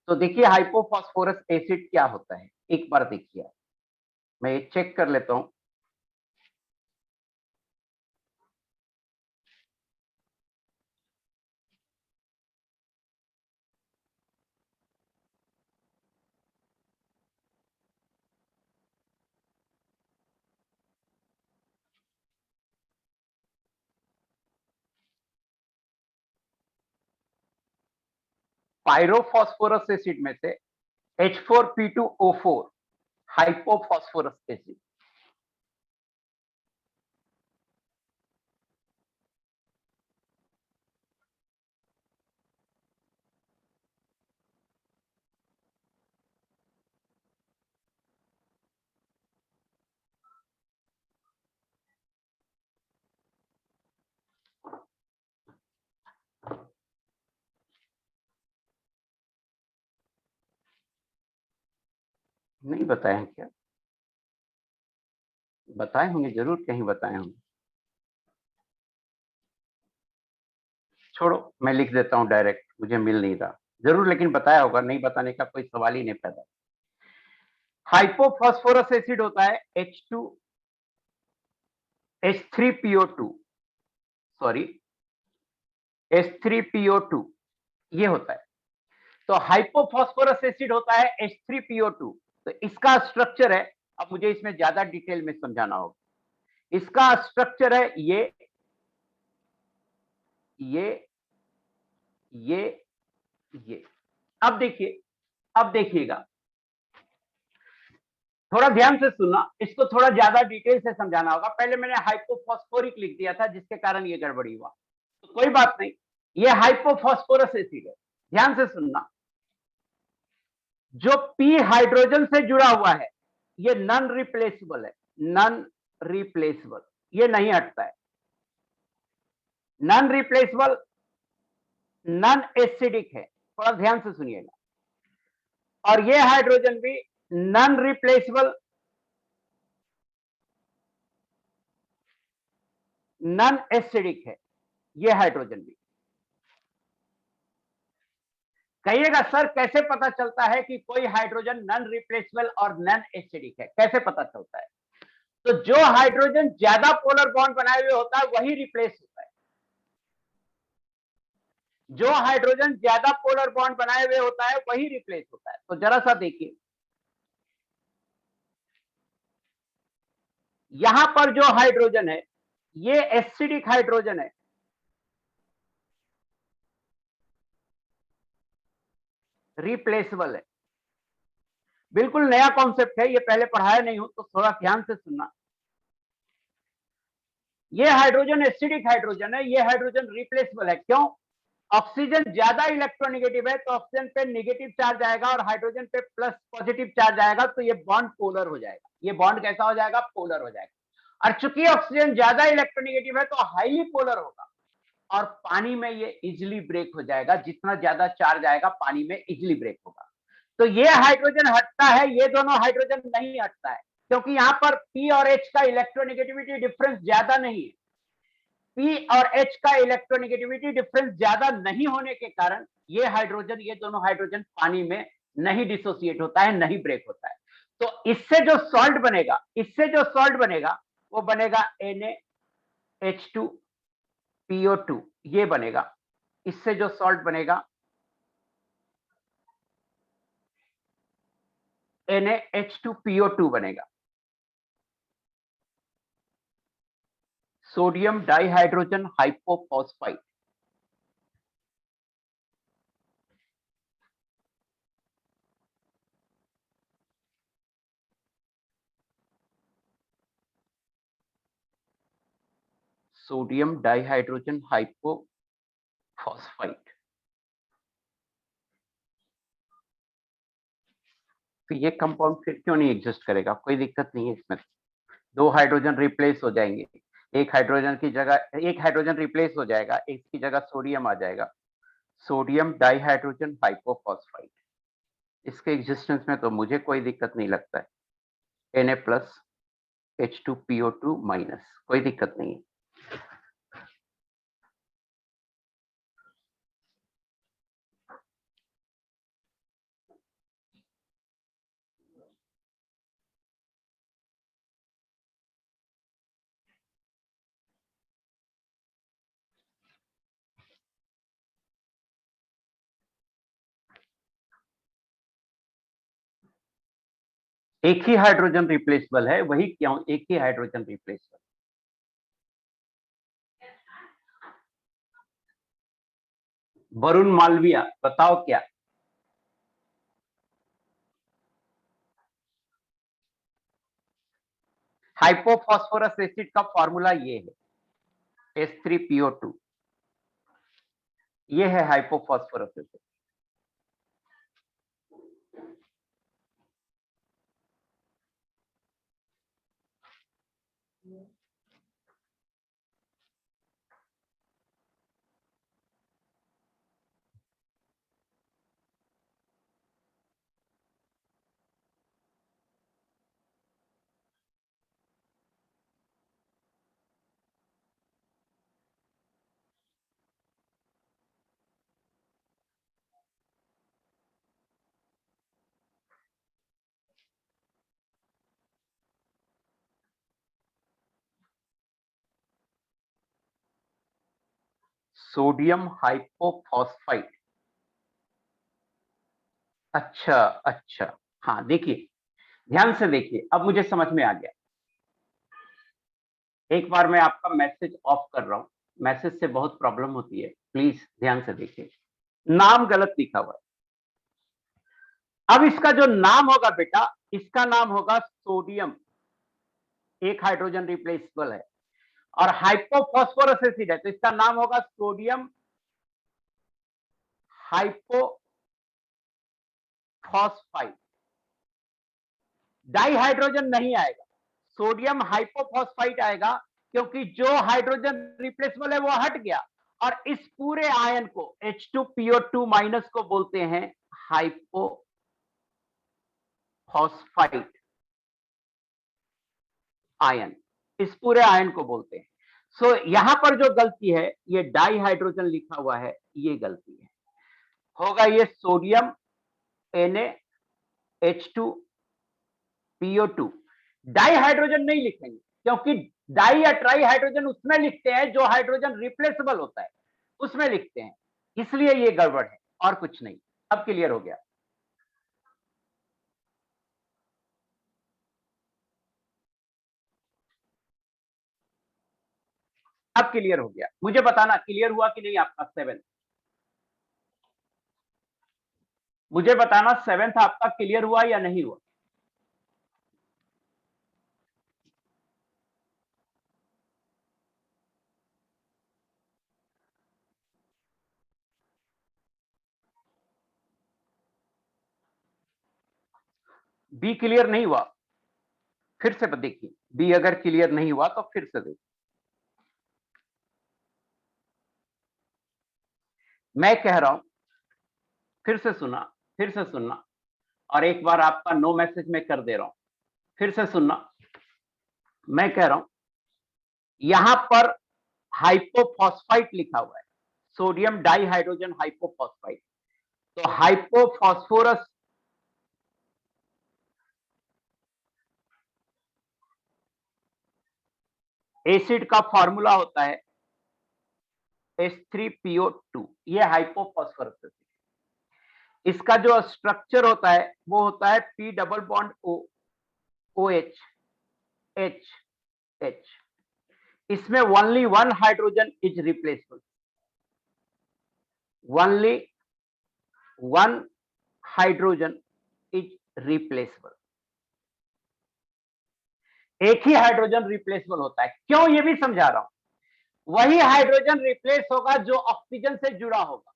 तो देखिए हाइपोफॉस्फोरस एसिड क्या होता है, एक बार देखिए, मैं ये चेक कर लेता हूं। पायरोफॉस्फोरस एसिड में से H4P2O4 हाइपोफॉस्फोरस एसिड। नहीं बताए हैं क्या? बताए होंगे, जरूर कहीं बताए होंगे। छोड़ो, मैं लिख देता हूं डायरेक्ट, मुझे मिल नहीं रहा। जरूर लेकिन बताया होगा, नहीं बताने का कोई सवाल ही नहीं पैदा। हाइपोफॉस्फोरस एसिड होता है H3PO2, सॉरी H3PO2, ये होता है। तो हाइपोफॉस्फोरस एसिड होता है H3PO2। तो इसका स्ट्रक्चर है, अब मुझे इसमें ज्यादा डिटेल में समझाना होगा। इसका स्ट्रक्चर है ये ये ये। अब देखिए, अब देखिएगा, थोड़ा ध्यान से सुनना, इसको थोड़ा ज्यादा डिटेल से समझाना होगा। पहले मैंने हाइपोफॉस्फोरिक लिख दिया था, जिसके कारण ये गड़बड़ी हुआ, तो कोई बात नहीं। ये हाइपोफॉस्फोरस एसिड है, ध्यान से सुनना। जो पी हाइड्रोजन से जुड़ा हुआ है, ये नॉन रिप्लेसेबल है, नॉन रिप्लेसेबल, ये नहीं हटता है। नॉन रिप्लेसेबल, नॉन एसिडिक है, थोड़ा ध्यान से सुनिएगा। और ये हाइड्रोजन भी नॉन रिप्लेसेबल, नॉन एसिडिक है, ये हाइड्रोजन भी। कहिएगा सर कैसे पता चलता है कि कोई हाइड्रोजन नॉन रिप्लेसेबल और नॉन एसिडिक है, कैसे पता चलता है? तो जो हाइड्रोजन ज्यादा पोलर बॉन्ड बनाए हुए होता है वही रिप्लेस होता है। जो हाइड्रोजन ज्यादा पोलर बॉन्ड बनाए हुए होता है वही रिप्लेस होता है। तो जरा सा देखिए, यहां पर जो हाइड्रोजन है ये एसिडिक हाइड्रोजन है, रिप्लेसेबल है। बिल्कुल नया कॉन्सेप्ट है, ये पहले पढ़ाया नहीं हूं, तो थोड़ा ध्यान से सुनना। ये हाइड्रोजन एसिडिक हाइड्रोजन है, ये हाइड्रोजन रिप्लेसेबल है। क्यों? ऑक्सीजन ज्यादा इलेक्ट्रोनेगेटिव है, तो ऑक्सीजन पे नेगेटिव चार्ज आएगा और हाइड्रोजन पे प्लस पॉजिटिव चार्ज आएगा, तो ये बॉन्ड पोलर हो जाएगा। ये बॉन्ड कैसा हो जाएगा? पोलर हो जाएगा। और चूंकि ऑक्सीजन ज्यादा इलेक्ट्रोनेगेटिव है तो हाईली पोलर होगा, और पानी में ये इजिली ब्रेक हो जाएगा। जितना ज्यादा चार्ज आएगा पानी में इजिली ब्रेक होगा। तो ये हाइड्रोजन हटता है, ये दोनों हाइड्रोजन नहीं हटता है, क्योंकि यहां पर पी और एच का इलेक्ट्रोनेगेटिविटी डिफरेंस ज्यादा नहीं है। पी और एच का इलेक्ट्रोनेगेटिविटी डिफरेंस ज्यादा नहीं होने के कारण ये हाइड्रोजन, ये दोनों हाइड्रोजन पानी में नहीं डिसोसिएट होता है, नहीं ब्रेक होता है। तो इससे जो सॉल्ट बनेगा, इससे जो सॉल्ट बनेगा वो बनेगा NaH2PO2, ये बनेगा। इससे जो सॉल्ट बनेगा NaH2PO2 बनेगा। Sodium dihydrogen hypophosphite. Sodium dihydrogen hypophosphite. तो ये कंपाउंड फिर क्यों नहीं एग्जिस्ट करेगा? कोई दिक्कत नहीं है इसमें। 2 हाइड्रोजन रिप्लेस हो जाएंगे, एक हाइड्रोजन की जगह एक हाइड्रोजन रिप्लेस हो जाएगा, एक की जगह सोडियम आ जाएगा, सोडियम डाइहाइड्रोजन हाइपोफॉस्फाइड। इसके एग्जिस्टेंस में तो मुझे कोई दिक्कत नहीं लगता है। Na प्लस H2PO2 माइनस, कोई दिक्कत नहीं है। एक ही हाइड्रोजन रिप्लेसेबल है, वही क्यों एक ही हाइड्रोजन रिप्लेसेबल? वरुण मालविया बताओ क्या? हाइपोफॉस्फोरस एसिड का फॉर्मूला ये है H3PO2, ये है हाइपोफॉस्फोरस एसिड। सोडियम हाइपोफॉस्फाइड। अच्छा अच्छा, हाँ देखिए, ध्यान से देखिए, अब मुझे समझ में आ गया। एक बार मैं आपका मैसेज ऑफ कर रहा हूं, मैसेज से बहुत प्रॉब्लम होती है, प्लीज ध्यान से देखिए। नाम गलत लिखा हुआ है। अब इसका जो नाम होगा बेटा, इसका नाम होगा सोडियम, एक हाइड्रोजन रिप्लेसेबल है, और हाइपोफॉस्फोरस एसिड है तो इसका नाम होगा सोडियम हाइपोफॉस्फाइड। डाइहाइड्रोजन नहीं आएगा, सोडियम हाइपोफॉस्फाइड आएगा, क्योंकि जो हाइड्रोजन रिप्लेसेबल है वो हट गया, और इस पूरे आयन को H2PO2 माइनस को बोलते हैं हाइपोफॉस्फाइड आयन, इस पूरे आयन को बोलते हैं। सो यहां पर जो गलती है, ये डाइहाइड्रोजन लिखा हुआ है, ये गलती है। होगा ये सोडियम NaH2PO2। डाइहाइड्रोजन नहीं लिखेंगे, क्योंकि डाई या ट्राई हाइड्रोजन उसमें लिखते हैं जो हाइड्रोजन रिप्लेसेबल होता है, उसमें लिखते हैं, इसलिए ये गड़बड़ है और कुछ नहीं। अब क्लियर हो गया? अब क्लियर हो गया? मुझे बताना क्लियर हुआ कि नहीं आपका 7th? मुझे बताना 7th आपका क्लियर हुआ या नहीं हुआ? बी क्लियर नहीं हुआ? फिर से देखिए, बी अगर क्लियर नहीं हुआ तो फिर से देखिए। मैं कह रहा हूं, फिर से सुनना, फिर से सुनना, और एक बार आपका नो मैसेज में कर दे रहा हूं, फिर से सुनना। मैं कह रहा हूं, यहां पर हाइपोफॉस्फाइड लिखा हुआ है, सोडियम डाइहाइड्रोजन हाइपोफॉस्फाइड। तो हाइपोफॉस्फोरस एसिड का फॉर्मूला होता है H3PO2, ये हाइपोफॉस्फोरस एसिड। इसका जो स्ट्रक्चर होता है वो होता है P double bond O, OH, H, H। इसमें only one hydrogen is replaceable, only one hydrogen is replaceable. एक ही हाइड्रोजन रिप्लेसेबल होता है। क्यों, ये भी समझा रहा हूं। वही हाइड्रोजन रिप्लेस होगा जो ऑक्सीजन से जुड़ा होगा।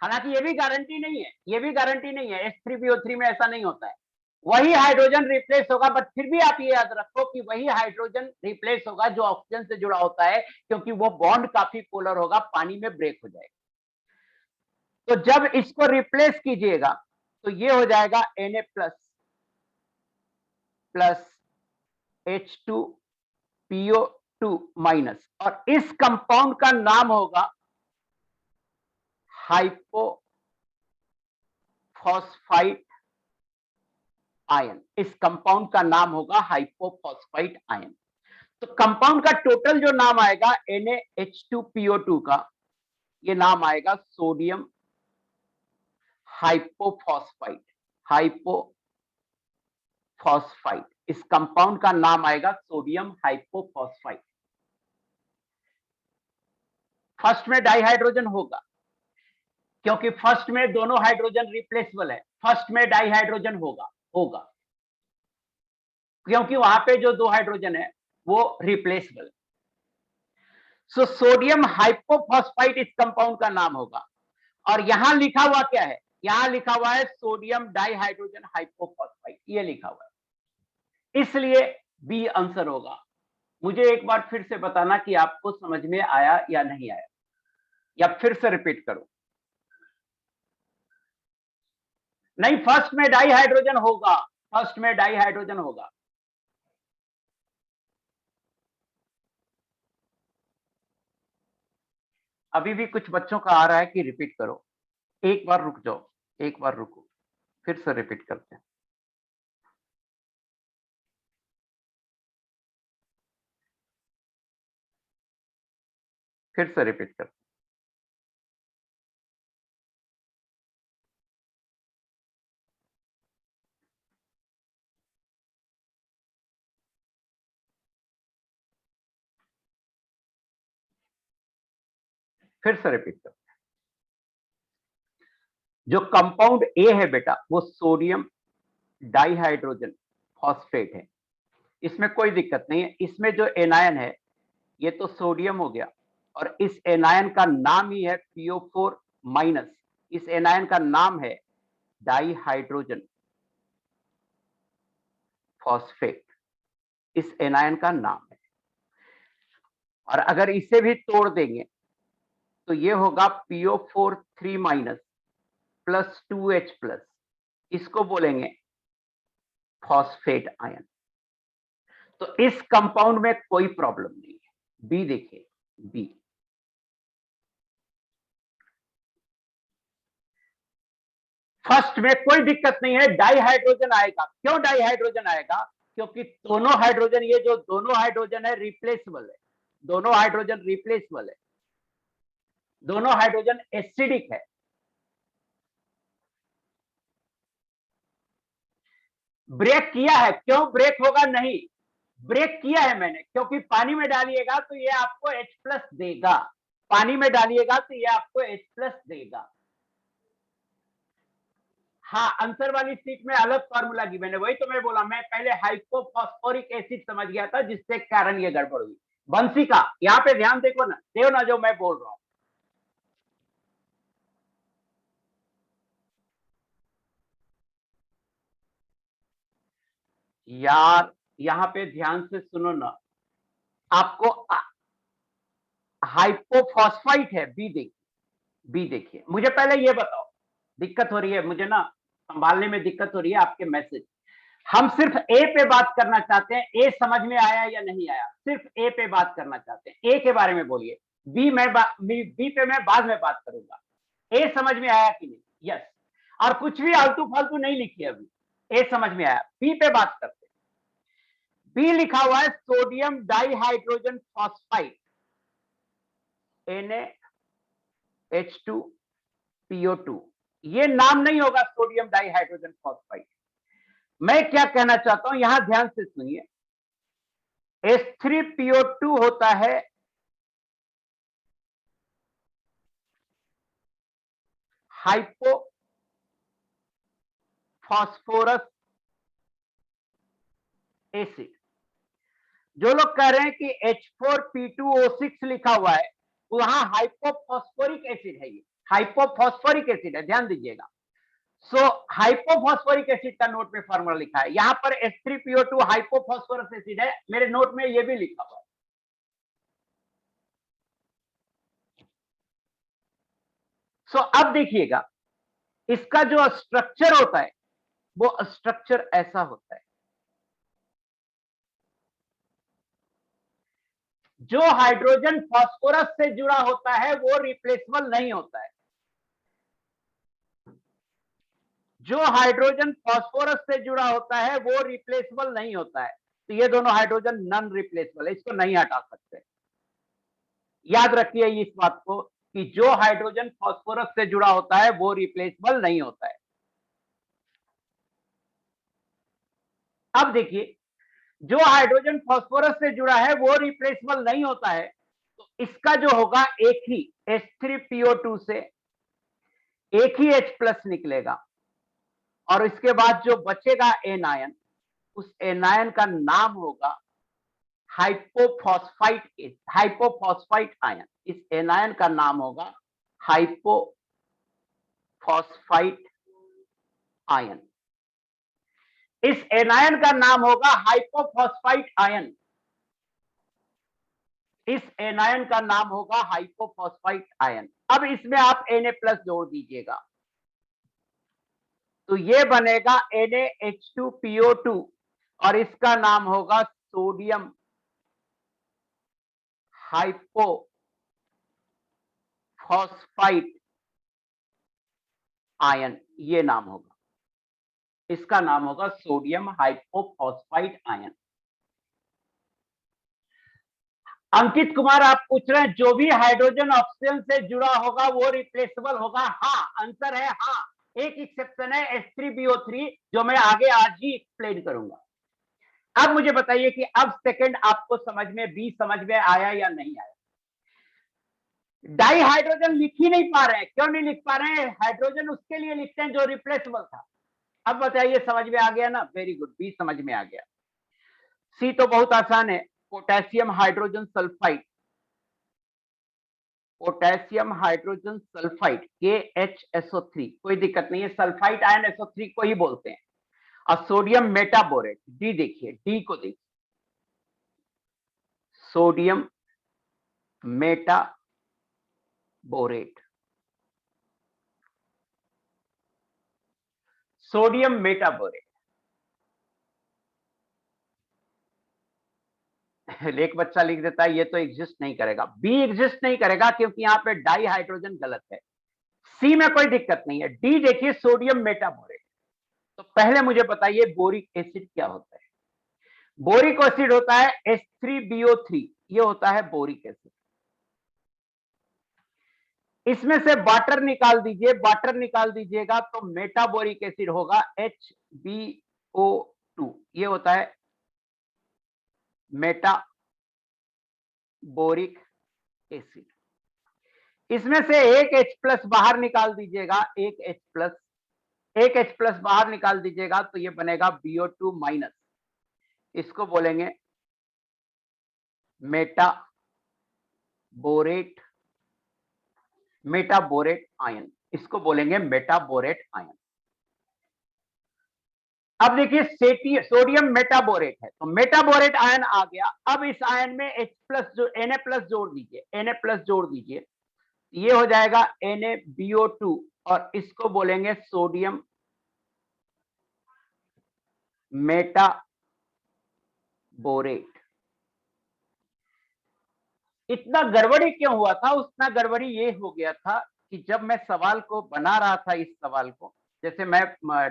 हालांकि ये भी गारंटी नहीं है, ये भी गारंटी नहीं है, H3PO3 में ऐसा नहीं होता है। वही हाइड्रोजन रिप्लेस होगा, बट फिर भी आप ये याद रखो कि वही हाइड्रोजन रिप्लेस होगा जो ऑक्सीजन से जुड़ा होता है, क्योंकि वो बॉन्ड काफी पोलर होगा, पानी में ब्रेक हो जाएगा। तो जब इसको रिप्लेस कीजिएगा तो ये हो जाएगा Na प्लस H2PO2 माइनस, और इस कंपाउंड का नाम होगा हाइपोफॉस्फाइट आयन। इस कंपाउंड का नाम होगा हाइपोफॉस्फाइट आयन। तो कंपाउंड का टोटल जो नाम आएगा NaH2PO2 का, ये नाम आएगा सोडियम हाइपोफॉस्फाइट। हाइपोफॉस्फाइट, इस कंपाउंड का नाम आएगा सोडियम हाइपोफॉस्फाइट। फर्स्ट में डाइहाइड्रोजन होगा, क्योंकि फर्स्ट में दोनों हाइड्रोजन रिप्लेसेबल है, फर्स्ट में डाइहाइड्रोजन होगा क्योंकि वहां पे जो दो हाइड्रोजन है वो रिप्लेसेबल है। सो सोडियम हाइपोफॉस्फाइट इस कंपाउंड का नाम होगा। और यहां लिखा हुआ क्या है, यहां लिखा हुआ है सोडियम डाइहाइड्रोजन हाइपोफॉस्फाइट, ये लिखा हुआ है, इसलिए बी आंसर होगा। मुझे एक बार फिर से बताना कि आपको समझ में आया या नहीं आया, या फिर से रिपीट करो। नहीं, फर्स्ट में डाइहाइड्रोजन होगा, फर्स्ट में डाइहाइड्रोजन होगा। अभी भी कुछ बच्चों का आ रहा है कि रिपीट करो। एक बार रुक जाओ, एक बार रुको, फिर से रिपीट करते हैं। फिर से रिपीट करते हैं। फिर से रिपीट करते हैं। जो कंपाउंड ए है बेटा, वो सोडियम डाइहाइड्रोजन फॉस्फेट है, इसमें कोई दिक्कत नहीं है। इसमें जो एनायन है ये तो सोडियम हो गया, और इस एनायन का नाम ही है PO4 माइनस। इस एनायन का नाम है डाइहाइड्रोजन फॉस्फेट, इस एनायन का नाम है। और अगर इसे भी तोड़ देंगे तो ये होगा PO4 3 minus plus 2H plus, इसको बोलेंगे फॉस्फेट आयन। तो इस कंपाउंड में कोई प्रॉब्लम नहीं है। बी देखिए, बी। फर्स्ट में कोई दिक्कत नहीं है, डाइहाइड्रोजन आएगा। क्यों डाइहाइड्रोजन आएगा? क्योंकि दोनों हाइड्रोजन, ये जो दोनों हाइड्रोजन है रिप्लेसेबल है, दोनों हाइड्रोजन रिप्लेसेबल है, दोनों हाइड्रोजन एसिडिक है। ब्रेक किया है, क्यों ब्रेक होगा? नहीं, ब्रेक किया है मैंने, क्योंकि पानी में डालिएगा तो ये आपको H प्लस देगा, पानी में डालिएगा तो ये आपको H प्लस देगा। हाँ, आंसर वाली सीट में अलग फॉर्मूला गिवन है, वही तो मैं बोला। मैं पहले हाइपोफॉस्फोरिक एसिड समझ गया था, जिससे कारण ये गड़बड़ हुई। बंसी का यहाँ पे ध्यान देखो ना, देखो ना जो मैं बोल रहा हूं। यार यहाँ पे ध्यान से सुनो ना, आपको हाइपोफॉस्फाइट है, बी देखिए, बी देखिए। मुझे पहले ये बताओ, दिक्कत हो रही है मुझे ना, संभालने में दिक्कत हो रही है आपके मैसेज। हम सिर्फ ए पे बात करना चाहते हैं, ए समझ में आया या नहीं आया, सिर्फ ए पे बात करना चाहते हैं। ए के बारे में बोलिए, बी पे मैं बाद में बात करूंगा। ए समझ में आया कि नहीं? यस। और कुछ भी आलतू फालतू नहीं लिखिए अभी, ए समझ में आया। बी पे बात करते हैं। बी लिखा हुआ है सोडियम डाइहाइड्रोजन फॉस्फाइड, NaH2PO2। ये नाम नहीं होगा सोडियम डाइहाइड्रोजन फॉस्फाइड। मैं क्या कहना चाहता हूं, यहां ध्यान से सुनिए। H3PO2 होता है हाइपोफॉस्फोरस एसिड। जो लोग कह रहे हैं कि H4P2O6 लिखा हुआ है, वहां हाइपोफॉस्फोरिक एसिड है, ये हाइपोफॉस्फोरिक एसिड है, ध्यान दीजिएगा। सो हाइपोफॉस्फोरिक एसिड का नोट में फॉर्मूला लिखा है, यहां पर H3PO2 हाइपोफॉस्फोरस एसिड है, मेरे नोट में ये भी लिखा हुआ है। सो अब देखिएगा, इसका जो स्ट्रक्चर होता है वो स्ट्रक्चर ऐसा होता है। जो हाइड्रोजन फास्फोरस से जुड़ा होता है वो रिप्लेसेबल नहीं होता है। जो हाइड्रोजन फास्फोरस से जुड़ा होता है वो रिप्लेसेबल नहीं होता है। तो ये दोनों हाइड्रोजन नॉन रिप्लेसेबल है, इसको नहीं हटा सकते। याद रखिए इस बात को कि जो हाइड्रोजन फास्फोरस से जुड़ा होता है वो रिप्लेसेबल नहीं होता है। अब देखिए, जो हाइड्रोजन फास्फोरस से जुड़ा है वो रिप्लेसेबल नहीं होता है, तो इसका जो होगा एक ही H3PO2 से एक ही H+ निकलेगा और इसके बाद जो बचेगा एनायन, उस एनायन का नाम होगा हाइपोफॉस्फाइट आयन। इस एनायन का नाम होगा हाइपोफॉस्फाइट आयन। इस एनायन का नाम होगा हाइपोफॉस्फाइट आयन। इस एनायन का नाम होगा हाइपोफॉस्फाइट आयन। अब इसमें आप Na+ जोड़ दीजिएगा तो ये बनेगा NaH2PO2 और इसका नाम होगा सोडियम हाइपोफॉस्फाइट आयन। ये नाम होगा, इसका नाम होगा sodium hypophosphite ion. Ankit Kumar आप पूछ रहे हैं जो भी हाइड्रोजन ऑक्सीजन से जुड़ा होगा वो रिप्लेसेबल होगा। हाँ, आंसर है हाँ। एक एक्सेप्शन है H3BO3 जो मैं आगे आज ही एक्सप्लेन करूंगा। अब मुझे बताइए कि अब सेकंड आपको समझ में, बी समझ में आया या नहीं आया? डाई हाइड्रोजन लिख ही नहीं पा रहे हैं, क्यों नहीं लिख पा रहे हैं? हाइड्रोजन उसके लिए लिखते हैं जो रिप्लेसेबल था। अब बताइए समझ में आ गया ना? वेरी गुड, बी समझ में आ गया। सी तो बहुत आसान है, potassium hydrogen sulphide. Potassium hydrogen sulphide KHSO3, कोई दिक्कत नहीं है, सल्फाइड आयन SO3 को ही बोलते हैं। और सोडियम मेटाबोरेट, डी देखिए, डी को देखिए, सोडियम मेटाबोरेट। सोडियम मेटाबोरेट एक बच्चा लिख देता है ये तो एग्जिस्ट नहीं करेगा। बी एग्जिस्ट नहीं करेगा क्योंकि यहां पे डाई हाइड्रोजन गलत है। सी में कोई दिक्कत नहीं है। डी देखिए, सोडियम मेटाबोरेट। तो पहले मुझे बताइए बोरिक एसिड क्या होता है? बोरिक एसिड होता है H3BO3, ये होता है बोरिक एसिड। इसमें से वाटर निकाल दीजिए, वाटर निकाल दीजिएगा तो मेटाबोरिक एसिड होगा HbO2, ये होता है मेटाबोरिक एसिड। इसमें से एक H+ बाहर निकाल दीजिएगा, एक H+ बाहर निकाल दीजिएगा तो ये बनेगा BO2-, इसको बोलेंगे मेटाबोरेट आयन, इसको बोलेंगे मेटाबोरेट आयन। अब देखिए सोडियम मेटाबोरेट है तो मेटाबोरेट आयन आ गया। अब इस आयन में H+ जो Na+ जोड़ दीजिए, Na+ जोड़ दीजिए, ये हो जाएगा NaBO2 और इसको बोलेंगे सोडियम मेटाबोरेट। इतना गड़बड़ी क्यों हुआ था? उतना गड़बड़ी ये हो गया था कि जब मैं सवाल को बना रहा था, इस सवाल को, जैसे मैं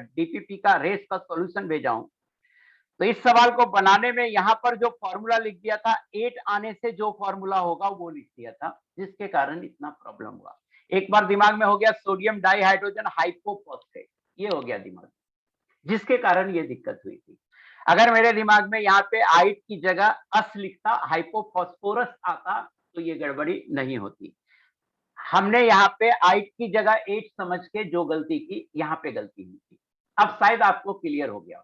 DPP का रेस का सॉल्यूशन भेजा हूं, तो इस सवाल को बनाने में यहां पर जो फॉर्मूला लिख दिया था, 8 आने से जो फॉर्मूला होगा वो लिख दिया था, जिसके कारण इतना प्रॉब्लम हुआ। एक बार दिमाग में हो गया सोडियम डाइहाइड्रोजन हाइपोफॉस्फेट, ये हो गया दिमाग, जिसके कारण ये दिक्कत हुई थी। अगर मेरे दिमाग में यहाँ पे आइट की जगह अस लिखता, हाइपोफॉस्फोरस आता, तो ये गड़बड़ी नहीं होती। हमने यहाँ पे आइट की जगह 8 समझ के जो गलती की, यहाँ पे गलती हुई थी। अब शायद आपको क्लियर हो गया।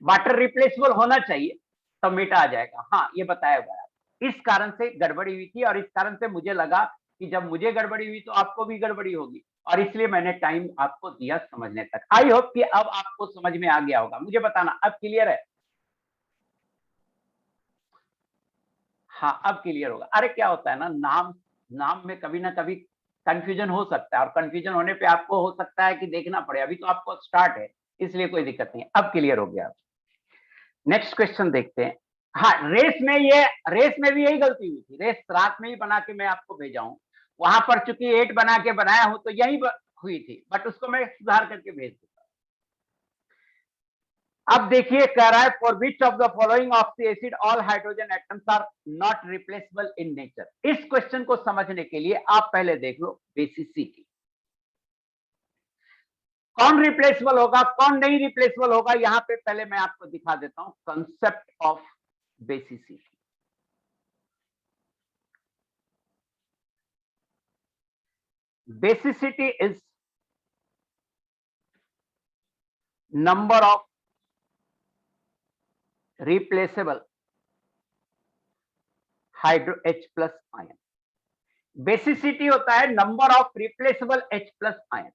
वाटर रिप्लेसेबल होना चाहिए तब मीटा आ जाएगा। हाँ, ये बताया हुआ है। इस कारण से गड़बड़ी हुई थी और इस कारण से मुझे लगा कि जब मुझे गड़बड़ी हुई तो आपको भी गड़बड़ी होगी, और इसलिए मैंने टाइम आपको दिया समझने तक। आई होप कि अब आपको समझ में आ गया होगा, मुझे बताना अब क्लियर है? हाँ अब क्लियर होगा। अरे क्या होता है ना, नाम में कभी ना कभी कंफ्यूजन हो सकता है, और कंफ्यूजन होने पे आपको हो सकता है कि देखना पड़े, अभी तो आपको स्टार्ट है इसलिए कोई दिक्कत नहीं है, अब क्लियर हो गया। नेक्स्ट क्वेश्चन देखते हैं। हाँ, रेस में भी यही गलती हुई थी, रेस रात में ही बना के मैं आपको भेजा हूं, वहां पर चूंकि 8 बना के बनाया हूं तो यही हुई थी, बट उसको मैं सुधार करके भेज दूंगा। अब देखिए कह रहा है for which of the following of the acid all hydrogen atoms are not replaceable in nature. इस क्वेश्चन को समझने के लिए आप पहले देख लो बेसिसिटी, कौन रिप्लेसेबल होगा कौन नहीं रिप्लेसेबल होगा, यहां पे पहले मैं आपको दिखा देता हूं concept of basicity. Basicity is number of replaceable hydro H plus ion। Basicity होता है number of replaceable H plus ion,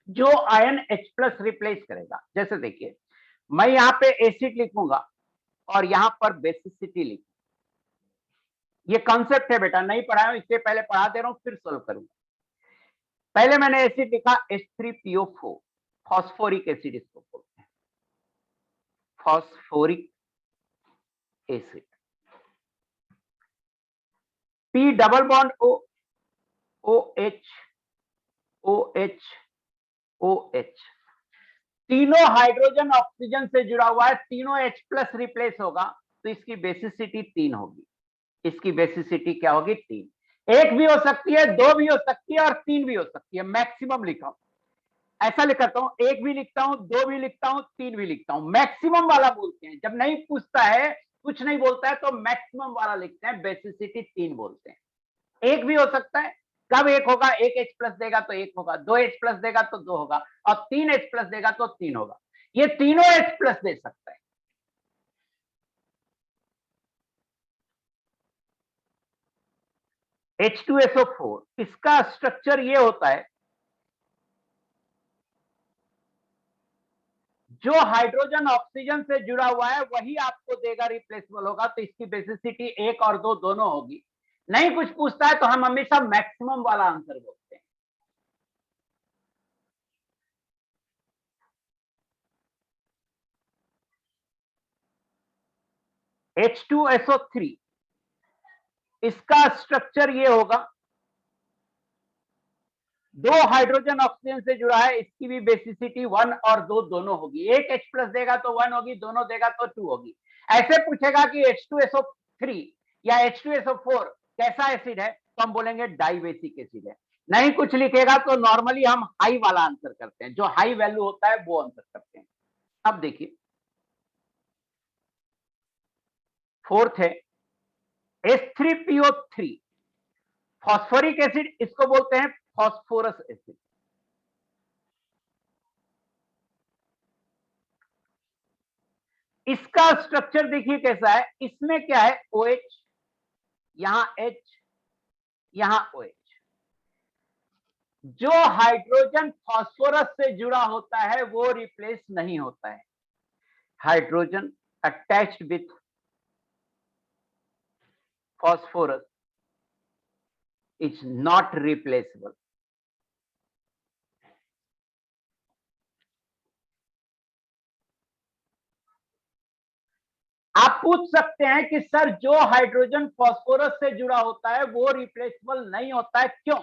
जो आयन H प्लस रिप्लेस करेगा। जैसे देखिए मैं यहां पे एसिड लिखूंगा और यहां पर बेसिसिटी लिखूंगा, ये कॉन्सेप्ट है बेटा, नहीं पढ़ाया हूं इससे पहले पढ़ा दे रहा हूं, फिर सोल्व करूंगा। पहले मैंने एसिड लिखा H3PO4, फॉस्फोरिक एसिड इसको बोलते हैं, phosphoric acid. P double bond O, OH, OH, OH, तीनों हाइड्रोजन ऑक्सीजन से जुड़ा हुआ है, तीनों H प्लस रिप्लेस होगा तो इसकी बेसिसिटी 3 होगी। इसकी बेसिसिटी क्या होगी? 3। एक भी हो सकती है, दो भी हो सकती है और 3 भी हो सकती है, मैक्सिमम लिखा हूं, ऐसा लिखता हूं, एक भी लिखता हूं, दो भी लिखता हूं, 3 भी लिखता हूं, मैक्सिमम वाला बोलते हैं। जब नहीं पूछता है, कुछ नहीं बोलता है तो मैक्सिमम वाला लिखते हैं, बेसिसिटी 3 बोलते हैं। एक भी हो सकता है, कब एक होगा? एक H प्लस देगा तो एक होगा, 2 H प्लस देगा तो 2 होगा, और 3 H प्लस देगा तो 3 होगा। ये तीनों H प्लस दे सकता है। H2SO4 इसका स्ट्रक्चर ये होता है, जो हाइड्रोजन ऑक्सीजन से जुड़ा हुआ है वही आपको देगा, रिप्लेसेबल होगा, तो इसकी बेसिसिटी 1 और 2 दोनों होगी। नहीं कुछ पूछता है तो हम हमेशा मैक्सिमम वाला आंसर बोलते हैं। H2SO3 इसका स्ट्रक्चर ये होगा, दो हाइड्रोजन ऑक्सीजन से जुड़ा है, इसकी भी बेसिसिटी 1 और 2 दोनों होगी। एक H प्लस देगा तो 1 होगी, दोनों देगा तो 2 होगी। ऐसे पूछेगा कि H2SO3 या H2SO4 कैसा एसिड है, तो हम बोलेंगे डाइबेसिक एसिड है। नहीं कुछ लिखेगा तो नॉर्मली हम हाई वाला आंसर करते हैं, जो हाई वैल्यू होता है वो आंसर करते हैं। अब देखिए फोर्थ है H3PO3, फॉस्फोरिक एसिड, इसको बोलते हैं फॉस्फोरस एसिड। इसका स्ट्रक्चर देखिए कैसा है, इसमें क्या है? OH, यहां H, यहां OH। जो हाइड्रोजन फॉस्फोरस से जुड़ा होता है वो रिप्लेस नहीं होता है। Hydrogen attached with phosphorus is not replaceable। आप पूछ सकते हैं कि सर जो हाइड्रोजन फास्फोरस से जुड़ा होता है वो रिप्लेसेबल नहीं होता है, क्यों?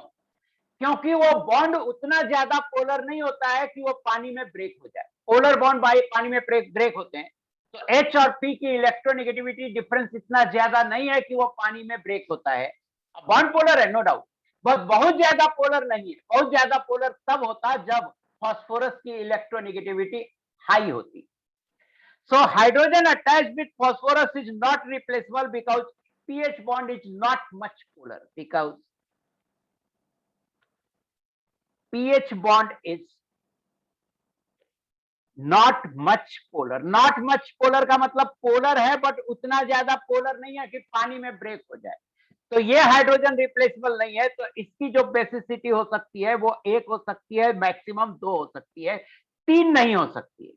क्योंकि वो बॉन्ड उतना ज्यादा पोलर नहीं होता है कि वो पानी में ब्रेक हो जाए। पोलर बॉन्ड पानी में ब्रेक होते हैं, तो H और P की इलेक्ट्रोनेगेटिविटी डिफरेंस इतना ज्यादा नहीं है कि वो पानी में ब्रेक होता है। बॉन्ड पोलर है नो डाउट, बस बहुत ज्यादा पोलर नहीं है। बहुत ज्यादा पोलर तब होता जब फास्फोरस की इलेक्ट्रोनेगेटिविटी हाई होती। So hydrogen attached with phosphorus is not replaceable because pH bond is not much polar, because pH bond is not much polar। not much polar का मतलब पोलर है बट उतना ज्यादा पोलर नहीं है कि पानी में ब्रेक हो जाए। तो ये हाइड्रोजन रिप्लेसेबल नहीं है, तो इसकी जो बेसिसिटी हो सकती है वो 1 हो सकती है, मैक्सिमम 2 हो सकती है, 3 नहीं हो सकती है।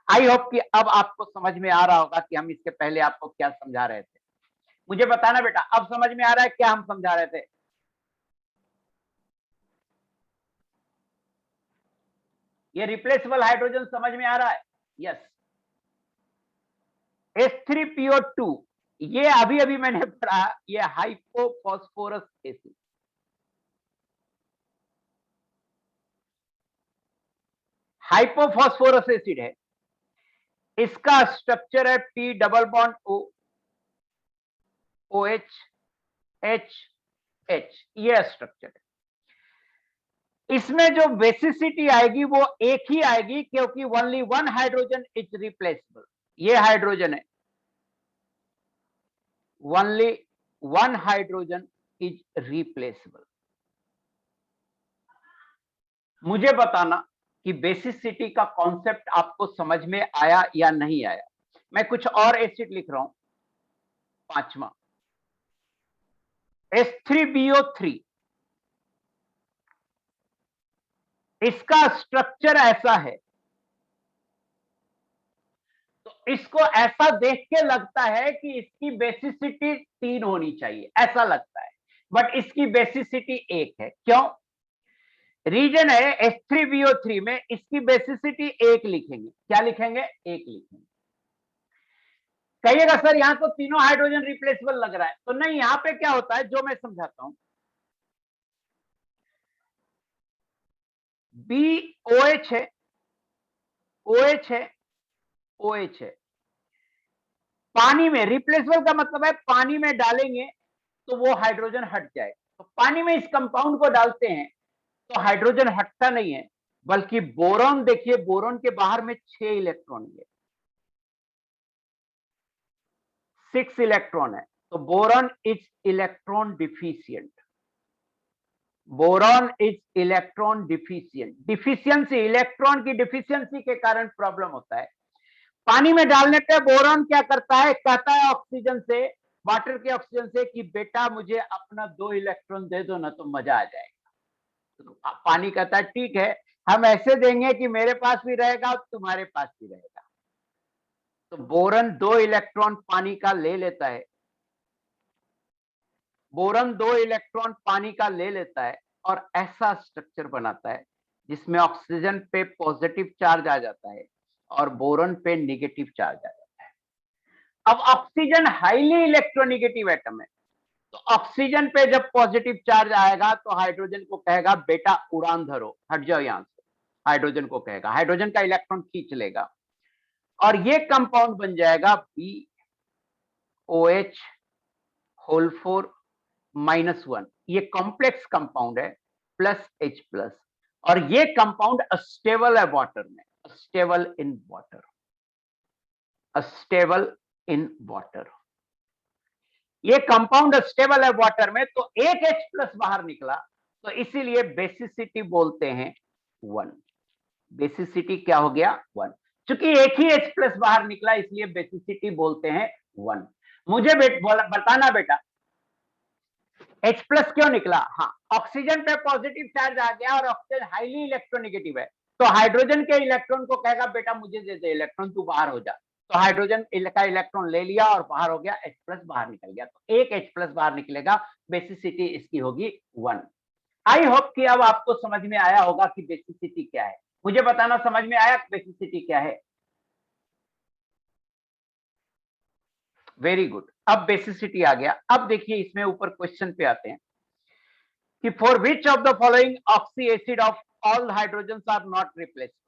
आई होप कि अब आपको समझ में आ रहा होगा कि हम इसके पहले आपको क्या समझा रहे थे। मुझे बताना बेटा, अब समझ में आ रहा है क्या हम समझा रहे थे? ये रिप्लेसेबल हाइड्रोजन समझ में आ रहा है? यस। H3PO2 ये अभी अभी मैंने पढ़ा, ये हाइपोफॉस्फोरस एसिड, हाइपोफॉस्फोरस एसिड है। इसका स्ट्रक्चर है P double bond O OH H, ये स्ट्रक्चर है। इसमें जो बेसिसिटी आएगी वो एक ही आएगी, क्योंकि only one hydrogen is replaceable. ये हाइड्रोजन है, only one hydrogen is replaceable. मुझे बताना कि बेसिसिटी का कॉन्सेप्ट आपको समझ में आया या नहीं आया। मैं कुछ और एसिड लिख रहा हूं। 5वां H3BO3, इसका स्ट्रक्चर ऐसा है, तो इसको ऐसा देख के लगता है कि इसकी बेसिसिटी 3 होनी चाहिए, ऐसा लगता है, बट इसकी बेसिसिटी 1 है। क्यों? रीजन है H3BO3 में इसकी बेसिसिटी 1 लिखेंगे। क्या लिखेंगे? 1 लिखेंगे। कहिएगा सर यहां तो तीनों हाइड्रोजन रिप्लेसेबल लग रहा है, तो नहीं, यहां पे क्या होता है जो मैं समझाता हूं। BOH है, OH है, OH है। पानी में रिप्लेसेबल का मतलब है पानी में डालेंगे तो वो हाइड्रोजन हट जाए। तो पानी में इस कंपाउंड को डालते हैं तो हाइड्रोजन हटता नहीं है, बल्कि बोरॉन, देखिए बोरॉन के बाहर में 6 इलेक्ट्रॉन है, 6 इलेक्ट्रॉन है, तो boron is electron deficient. Boron is electron deficient. Deficiency, electron की डिफिशियंसी के कारण प्रॉब्लम होता है। पानी में डालने पे बोरॉन क्या करता है, कहता है ऑक्सीजन से, वाटर के ऑक्सीजन से कि बेटा मुझे अपना 2 इलेक्ट्रॉन दे दो ना, तो मजा आ जाएगा। तो पानी कहता है ठीक है, हम ऐसे देंगे कि मेरे पास भी रहेगा और तुम्हारे पास भी रहेगा। तो बोरन 2 इलेक्ट्रॉन पानी का ले लेता है, बोरन 2 इलेक्ट्रॉन पानी का ले लेता है और ऐसा स्ट्रक्चर बनाता है जिसमें ऑक्सीजन पे पॉजिटिव चार्ज आ जाता है और बोरन पे निगेटिव चार्ज आ जाता है। अब ऑक्सीजन हाईली इलेक्ट्रोनिगेटिव एटम है, तो ऑक्सीजन पे जब पॉजिटिव चार्ज आएगा तो हाइड्रोजन को कहेगा बेटा उड़ान धरो, हट जाओ यहां से। हाइड्रोजन को कहेगा, हाइड्रोजन का इलेक्ट्रॉन खींच लेगा और ये कंपाउंड बन जाएगा BOH होल 4 -1। ये कॉम्प्लेक्स कंपाउंड है, +H+, और ये कंपाउंड अस्टेबल है वाटर में, astable in water, astable in water. ये कंपाउंड स्टेबल है वाटर में, तो एक H+ बाहर निकला, तो इसीलिए बेसिसिटी बोलते हैं 1। बेसिसिटी क्या हो गया? 1। चूंकि एक ही H+ बाहर निकला इसलिए बेसिसिटी बोलते हैं 1। मुझे बताना बेटा H+ क्यों निकला? हाँ, ऑक्सीजन पे पॉजिटिव चार्ज आ गया और ऑक्सीजन हाईली इलेक्ट्रोनिगेटिव है, तो हाइड्रोजन के इलेक्ट्रॉन को कहेगा बेटा मुझे दे दे इलेक्ट्रॉन, तू बाहर हो जा। तो हाइड्रोजन का इलेक्ट्रॉन ले लिया और बाहर हो गया, H+ बाहर निकल गया, तो एक H+ बाहर निकलेगा, बेसिसिटी इसकी होगी 1। आई होप कि अब आपको समझ में आया होगा कि बेसिसिटी क्या है। मुझे बताना समझ में आया बेसिसिटी क्या है? वेरी गुड, अब बेसिसिटी आ गया। अब देखिए इसमें ऊपर क्वेश्चन पे आते हैं कि for which of the following oxy acid of all hydrogen are not replaceable.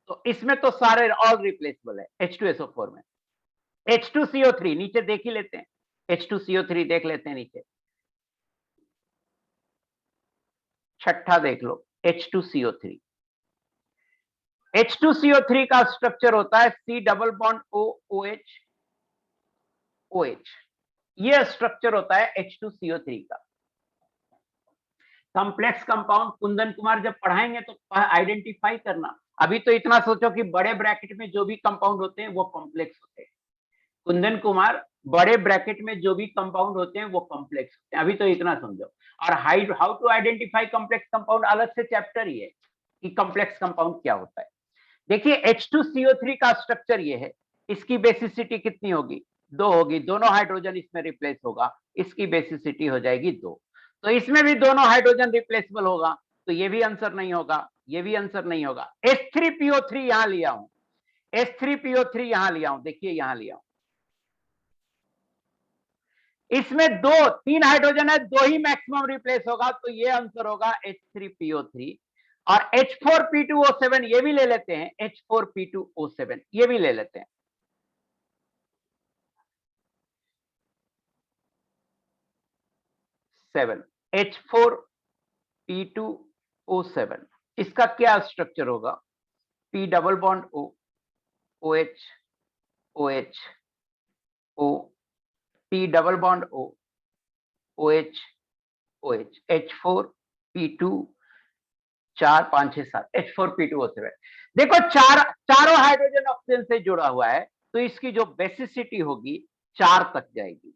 तो इसमें तो सारे ऑल रिप्लेसेबल है H2SO4 में। H2CO3 नीचे देख ही लेते हैं, H2CO3 देख लेते हैं नीचे, छठा देख लो H2CO3। H2CO3 का स्ट्रक्चर होता है C double bond O OH OH, ये स्ट्रक्चर होता है H2CO3 का। कॉम्प्लेक्स कंपाउंड कुंदन कुमार जब पढ़ाएंगे तो आइडेंटिफाई करना। अभी तो इतना सोचो कि बड़े ब्रैकेट में जो भी कंपाउंड होते हैं वो कॉम्प्लेक्स होते हैं। कुंदन कुमार बड़े ब्रैकेट में जो भी कंपाउंड होते हैं वो कॉम्प्लेक्स होते हैं। अभी तो इतना समझो। और how to identify complex compound अलग से चैप्टर ही है कि कॉम्प्लेक्स कंपाउंड क्या होता है। देखिए H2CO3 का स्ट्रक्चर ये है, इसकी बेसिसिटी कितनी होगी, 2 होगी, दोनों हाइड्रोजन इसमें रिप्लेस होगा, इसकी बेसिसिटी हो जाएगी 2। तो इसमें भी दोनों हाइड्रोजन रिप्लेसेबल होगा, तो ये भी आंसर नहीं होगा, ये भी आंसर नहीं होगा। H3PO3 यहां लिया हूं, H3PO3 यहां लिया हूं, देखिए यहां लिया हूं, इसमें 3 हाइड्रोजन है, 2 ही मैक्सिमम रिप्लेस होगा, तो ये आंसर होगा H3PO3। और H4P2O7 ये भी ले लेते हैं, H4P2O7 ये भी ले लेते हैं। H4P2O7 इसका क्या स्ट्रक्चर होगा, P double bond O, OH, OH, O, P double bond O, OH, OH, H4P2 4 5 6 7 H4P2O7। देखो चारों हाइड्रोजन ऑक्सीजन से जुड़ा हुआ है, तो इसकी जो बेसिसिटी होगी 4 तक जाएगी,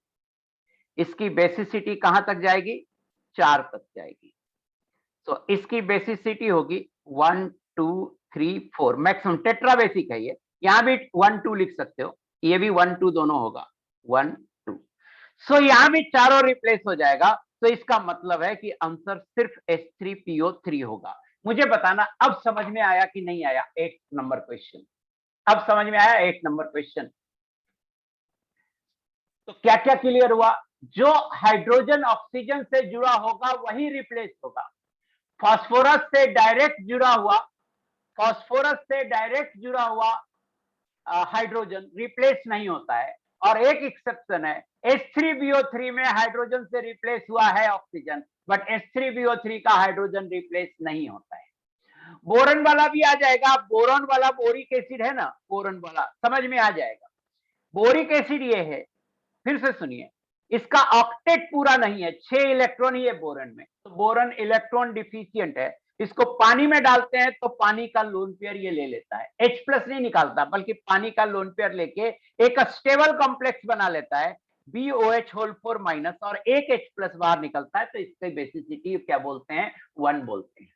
इसकी बेसिसिटी कहां तक जाएगी, 4 तक जाएगी। तो इसकी बेसिसिटी होगी 1 2 3 4, मैक्सिमम टेट्रा बेसिक है ये, यहां भी 1 2 लिख सकते हो, ये भी 1 2 दोनों होगा 1 2। सो यहां भी चारों रिप्लेस हो जाएगा, तो इसका मतलब है कि आंसर सिर्फ H3PO3 होगा। मुझे बताना अब समझ में आया कि नहीं आया 8 नंबर क्वेश्चन, अब समझ में आया 8 नंबर क्वेश्चन। तो क्या क्या क्लियर हुआ, जो हाइड्रोजन ऑक्सीजन से जुड़ा होगा वही रिप्लेस होगा। फास्फोरस से डायरेक्ट जुड़ा हुआ, फास्फोरस से डायरेक्ट जुड़ा हुआ हाइड्रोजन रिप्लेस नहीं होता है। और एक एक्सेप्शन है, H3BO3 में हाइड्रोजन से रिप्लेस हुआ है ऑक्सीजन, बट H3BO3 का हाइड्रोजन रिप्लेस नहीं होता है। बोरन वाला भी आ जाएगा, बोरॉन वाला बोरिक एसिड है ना, बोरन वाला समझ में आ जाएगा। बोरिक एसिड ये है, फिर से सुनिए, इसका ऑक्टेट पूरा नहीं है, 6 इलेक्ट्रॉन ही है बोरन में, तो बोरन इलेक्ट्रॉन डिफिशियंट है। इसको पानी में डालते हैं तो पानी का लोन पेयर ये ले लेता है, H+ नहीं निकालता, बल्कि पानी का लोन पेयर लेके एक स्टेबल कॉम्प्लेक्स बना लेता है BOH4- और एक H+ बाहर निकलता है, तो इसकी बेसिसिटी क्या बोलते हैं, 1 बोलते हैं।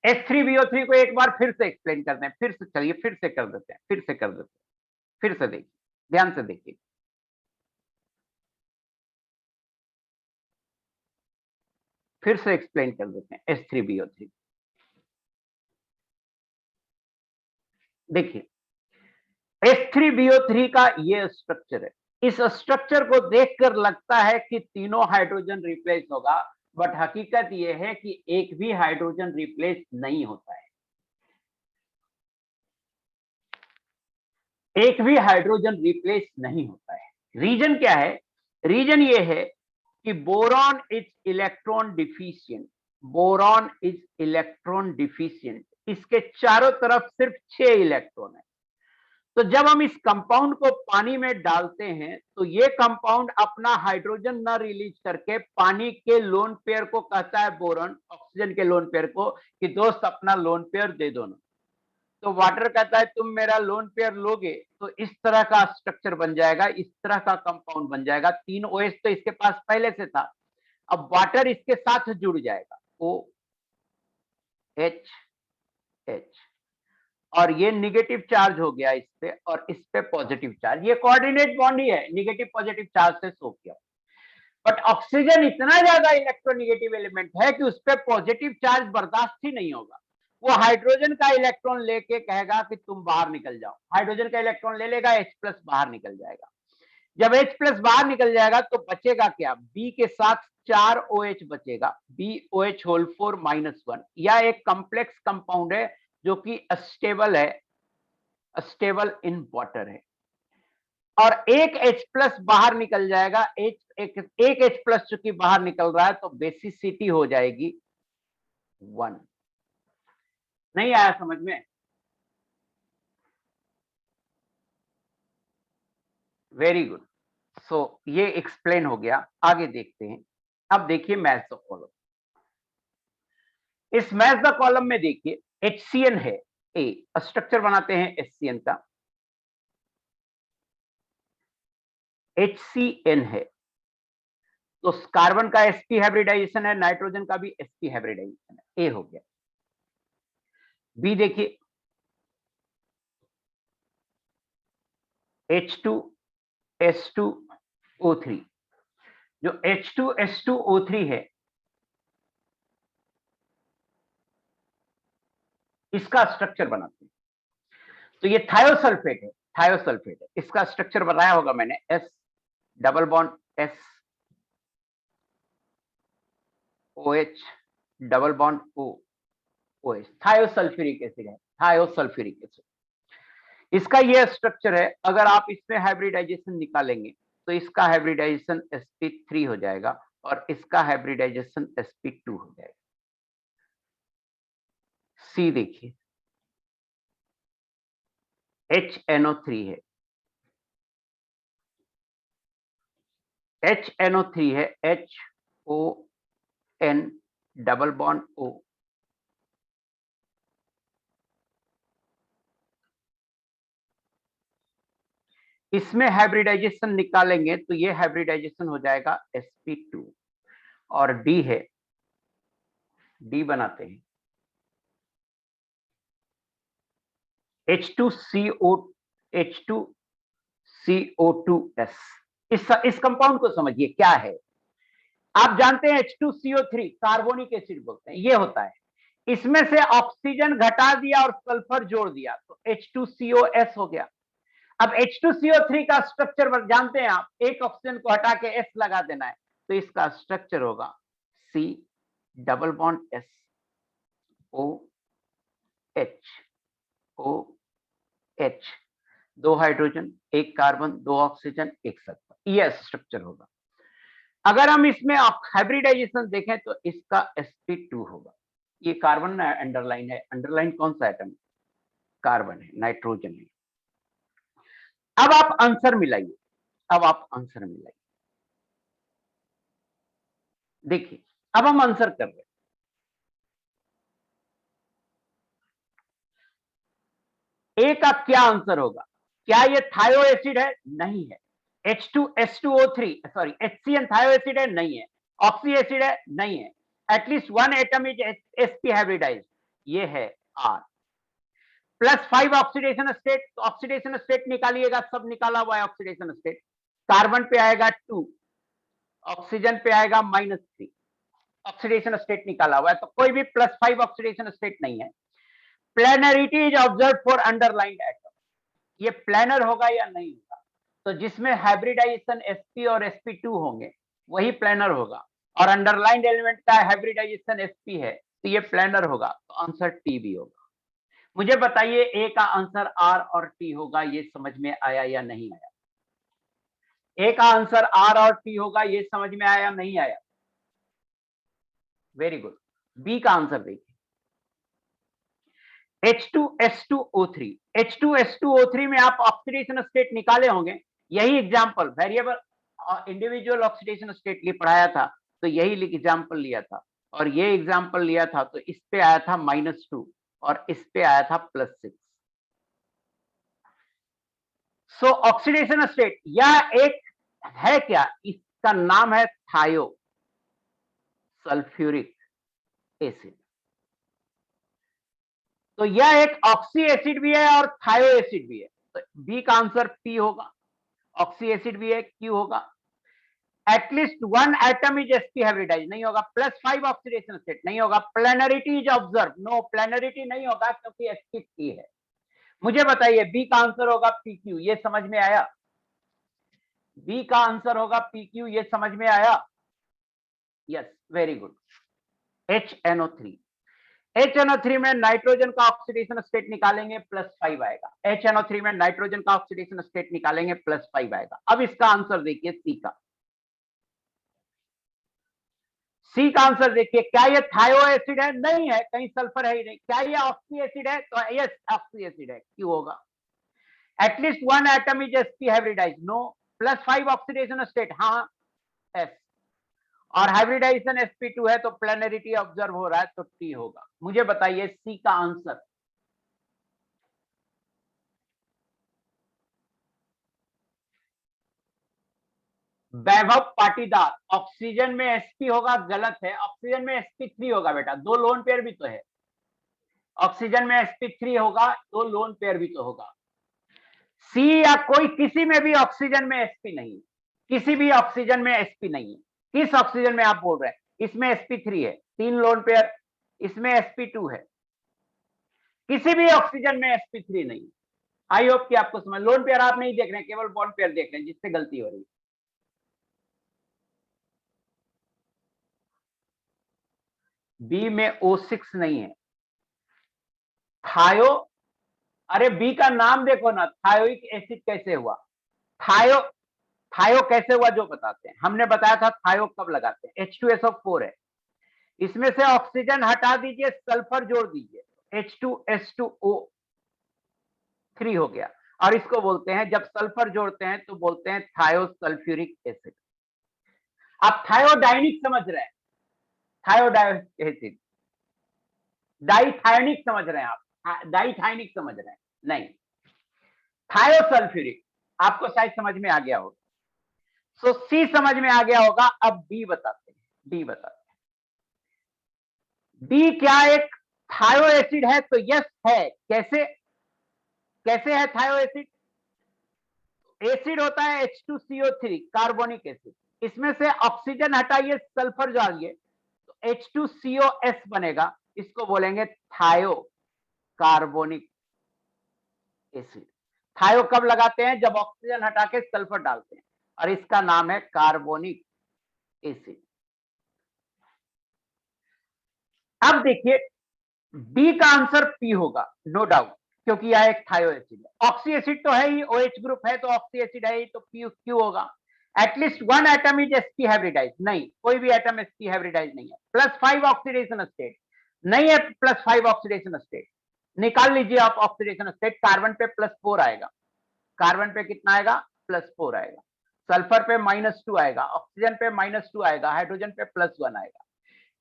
H3BO3 को एक बार फिर से एक्सप्लेन करते हैं, फिर से चलिए फिर से कर देते हैं, फिर से कर देते हैं, फिर से देखिए, ध्यान से देखिए, फिर से एक्सप्लेन कर देते हैं H3BO3। देखिए H3BO3 का ये स्ट्रक्चर है, इस स्ट्रक्चर को देखकर लगता है कि तीनों हाइड्रोजन रिप्लेस होगा, बट हकीकत ये है कि एक भी हाइड्रोजन रिप्लेस नहीं होता है, एक भी हाइड्रोजन रिप्लेस नहीं होता है। रीजन क्या है, रीजन ये है कि boron is electron deficient, boron is electron deficient, इसके चारों तरफ सिर्फ 6 इलेक्ट्रॉन है। तो जब हम इस कंपाउंड को पानी में डालते हैं तो ये कंपाउंड अपना हाइड्रोजन ना रिलीज करके पानी के लोन पेयर को कहता है, बोरॉन ऑक्सीजन के लोन पेयर को, कि दोस्त अपना लोन पेयर दे दो ना। तो वाटर कहता है तुम मेरा लोन पेयर लोगे, तो इस तरह का स्ट्रक्चर बन जाएगा, इस तरह का कंपाउंड बन जाएगा। 3 OH तो इसके पास पहले से था, अब वाटर इसके साथ जुड़ जाएगा, OH, और ये निगेटिव चार्ज हो गया इस पे, और इस पे पॉजिटिव चार्ज, ये कोऑर्डिनेट बॉन्ड ही है, निगेटिव पॉजिटिव चार्ज से शो किया। बट ऑक्सीजन इतना ज्यादा इलेक्ट्रोनिगेटिव एलिमेंट है कि उस पर पॉजिटिव चार्ज बर्दाश्त ही नहीं होगा, वो हाइड्रोजन का इलेक्ट्रॉन लेके कहेगा कि तुम बाहर निकल जाओ, हाइड्रोजन का इलेक्ट्रॉन ले लेगा, H+ बाहर निकल जाएगा। जब H+ बाहर निकल जाएगा तो बचेगा क्या, B के साथ 4 OH बचेगा, BOH4-1, यह एक कॉम्प्लेक्स कंपाउंड है जो कि स्टेबल है, स्टेबल इन वाटर है। और एक H+ बाहर निकल जाएगा, एक H+ चूंकि बाहर निकल रहा है तो बेसिसिटी हो जाएगी 1। नहीं आया समझ में, वेरी गुड। सो ये एक्सप्लेन हो गया, आगे देखते हैं। अब देखिए मैच द कॉलम, इस मैच द कॉलम में देखिए HCN है, ए स्ट्रक्चर बनाते हैं HCN का। HCN है, तो कार्बन का sp हाइब्रिडाइजेशन है, नाइट्रोजन का भी sp हाइब्रिडाइजेशन है। ए हो गया। बी देखिए, H2S2O3, जो H2S2O3 है, इसका स्ट्रक्चर बनाते हैं। तो ये थायोसल्फेट है, थायोसल्फेट है, इसका स्ट्रक्चर बताया होगा मैंने, S double bond S OH double bond O OH, thiosulphuric acid है, थायोसल्फ्यूरिक एसिड। इसका ये स्ट्रक्चर है। अगर आप इसमें हाइब्रिडाइजेशन निकालेंगे तो इसका हाइब्रिडाइजेशन sp3 हो जाएगा और इसका हाइब्रिडाइजेशन sp2 हो जाएगा। सी देखिए, HNO3 है, HNO3 है, HON डबल बॉन्ड O, इसमें हाइब्रिडाइजेशन निकालेंगे तो ये हाइब्रिडाइजेशन हो जाएगा sp2। और डी है, डी बनाते हैं, H2CO2S। इस कंपाउंड को समझिए क्या है। आप जानते हैं H2CO3 कार्बोनिक एसिड बोलते हैं, ये होता है। इसमें से ऑक्सीजन घटा दिया और सल्फर जोड़ दिया तो H2COS हो गया। अब H2CO3 का स्ट्रक्चर जानते हैं आप, एक ऑक्सीजन को हटा के S लगा देना है, तो इसका स्ट्रक्चर होगा C double bond S OH OH, 2 hydrogen, 1 carbon, 2 oxygen, 1 sulphur, ये स्ट्रक्चर होगा। अगर हम इसमें हाइब्रिडाइजेशन देखें तो इसका sp2 होगा। ये कार्बन अंडरलाइन है, अंडरलाइन कौन सा एटम? कार्बन है, नाइट्रोजन है। अब आप आंसर मिलाइए, अब आप आंसर मिलाइए। देखिए, अब हम आंसर कर रहे हैं। ए का क्या आंसर होगा? क्या ये थायो एसिड है? नहीं है। H2S2O3 सॉरी HCN थायो एसिड है? नहीं है। ऑक्सी एसिड है? नहीं है। At least one atom is sp hybridised, ये है R। +5 ऑक्सीडेशन स्टेट, तो ऑक्सीडेशन स्टेट निकालिएगा, सब निकाला हुआ है ऑक्सीडेशन स्टेट। कार्बन पे आएगा 2, ऑक्सीजन पे आएगा -3, ऑक्सीडेशन स्टेट निकाला हुआ है, तो कोई भी +5 ऑक्सीडेशन स्टेट नहीं है। Planarity is observe for underlined atom, ये प्लेनर होगा या नहीं होगा? तो जिसमें हाइब्रिडाइजेशन sp और sp2 होंगे वही प्लेनर होगा, और अंडरलाइंड एलिमेंट का हाइब्रिडाइजेशन sp है, तो ये प्लेनर होगा, तो आंसर टी भी होगा। मुझे बताइए ए का आंसर आर और टी होगा, ये समझ में आया या नहीं आया? ए का आंसर आर और टी होगा, ये समझ में आया नहीं आया? Very good. बी का आंसर देखिए, H2S2O3, H2S2O3 में आप ऑक्सीडेशन स्टेट निकाले होंगे, यही example variable individual oxidation state लिए पढ़ाया था, तो यही एग्जाम्पल लिया था, और ये एग्जाम्पल लिया था, तो इस पे आया था -2 और इस पे आया था +6। सो ऑक्सीडेशन स्टेट यह एक है क्या? इसका नाम है थायो सल्फ्यूरिक एसिड। तो यह एक ऑक्सी एसिड भी है और थायो एसिड भी है, तो बी का आंसर पी होगा। ऑक्सी एसिड भी है, क्यू होगा। At least one atom is sp hybridise नहीं होगा, +5 ऑक्सीडेशन स्टेट नहीं होगा, planarity is observe, no planarity नहीं होगा क्योंकि sp3 है। मुझे बताइए बी का आंसर होगा pq, ये समझ में आया? बी का आंसर होगा pq, ये समझ में आया? Yes, very good. HNO3, HNO3 में नाइट्रोजन का ऑक्सीडेशन स्टेट निकालेंगे +5 आएगा। HNO3 में नाइट्रोजन का ऑक्सीडेशन स्टेट निकालेंगे +5 आएगा। अब इसका आंसर देखिए सी का, सी का आंसर देखिए, क्या ये थायो एसिड है? नहीं है, कहीं सल्फर है ही नहीं। क्या ये ऑक्सी एसिड है? तो यस, ऑक्सी एसिड है, क्यों होगा? At least one atom is sp hybridise, no. +5 oxidation state, हाँ, एस। और हाइब्रिडाइजेशन sp2 है, तो प्लेनरिटी ऑब्जर्व हो रहा है, तो टी होगा। मुझे बताइए सी का आंसर। वैभव पाटीदार, ऑक्सीजन में sp होगा, गलत है, ऑक्सीजन में sp3 होगा बेटा, 2 लोन पेयर भी तो है, ऑक्सीजन में sp3 होगा, 2 लोन पेयर भी तो होगा। सी या कोई किसी में भी ऑक्सीजन में sp नहीं है, किसी भी ऑक्सीजन में sp नहीं है। किस ऑक्सीजन में आप बोल रहे हैं? इसमें sp3 है, 3 लोन पेयर, इसमें sp2 है, किसी भी ऑक्सीजन में sp3 नहीं है। आई होप कि आपको समझ, लोन पेयर आप नहीं देख रहे हैं, केवल बॉन्ड पेयर देख रहे हैं, जिससे गलती हो रही है। बी में O6 नहीं है। थायो, अरे बी का नाम देखो ना, थायोइक एसिड कैसे हुआ, थायो, थायो कैसे हुआ जो बताते हैं। हमने बताया था थायो कब लगाते हैं, H2SO4 है, इसमें से ऑक्सीजन हटा दीजिए, सल्फर जोड़ दीजिए, H2S2O3 हो गया, और इसको बोलते हैं, जब सल्फर जोड़ते हैं तो बोलते हैं थायोसल्फ्यूरिक एसिड। आप थायोडाइनिक समझ रहे हैं, थायोडाइनिक एसिड, डाइथायोनिक समझ रहे हैं आप, डाइथायोनिक समझ रहे हैं, नहीं, थायोसल्फ्यूरिक, आपको शायद समझ में आ गया होगा। सो सी समझ में आ गया होगा। अब डी बताते हैं, डी बताते हैं, डी क्या एक थायो एसिड है? तो यस है। कैसे, कैसे है थायो एसिड? एसिड होता है H2CO3, कार्बोनिक एसिड, इसमें से ऑक्सीजन हटाइए, सल्फर डालिए, तो H2COS बनेगा, इसको बोलेंगे थायो कार्बोनिक एसिड। थायो कब लगाते हैं? जब ऑक्सीजन हटा के सल्फर डालते हैं, और इसका नाम है कार्बोनिक एसिड। अब देखिए, बी का आंसर पी होगा, नो डाउट, क्योंकि यह एक थायो एसिड है। ऑक्सी एसिड तो है ही, OH ग्रुप है तो ऑक्सी एसिड है ही, तो पी क्यू होगा। At least one atom is sp hybridise, नहीं, कोई भी एटम sp हाइब्रिडाइज नहीं है। +5 ऑक्सीडेशन स्टेट नहीं है, +5 ऑक्सीडेशन स्टेट निकाल लीजिए आप, ऑक्सीडेशन स्टेट, कार्बन पे +4 आएगा, कार्बन पे कितना आएगा? +4 आएगा, सल्फर पे -2 आएगा, ऑक्सीजन पे -2 आएगा, हाइड्रोजन पे +1 आएगा।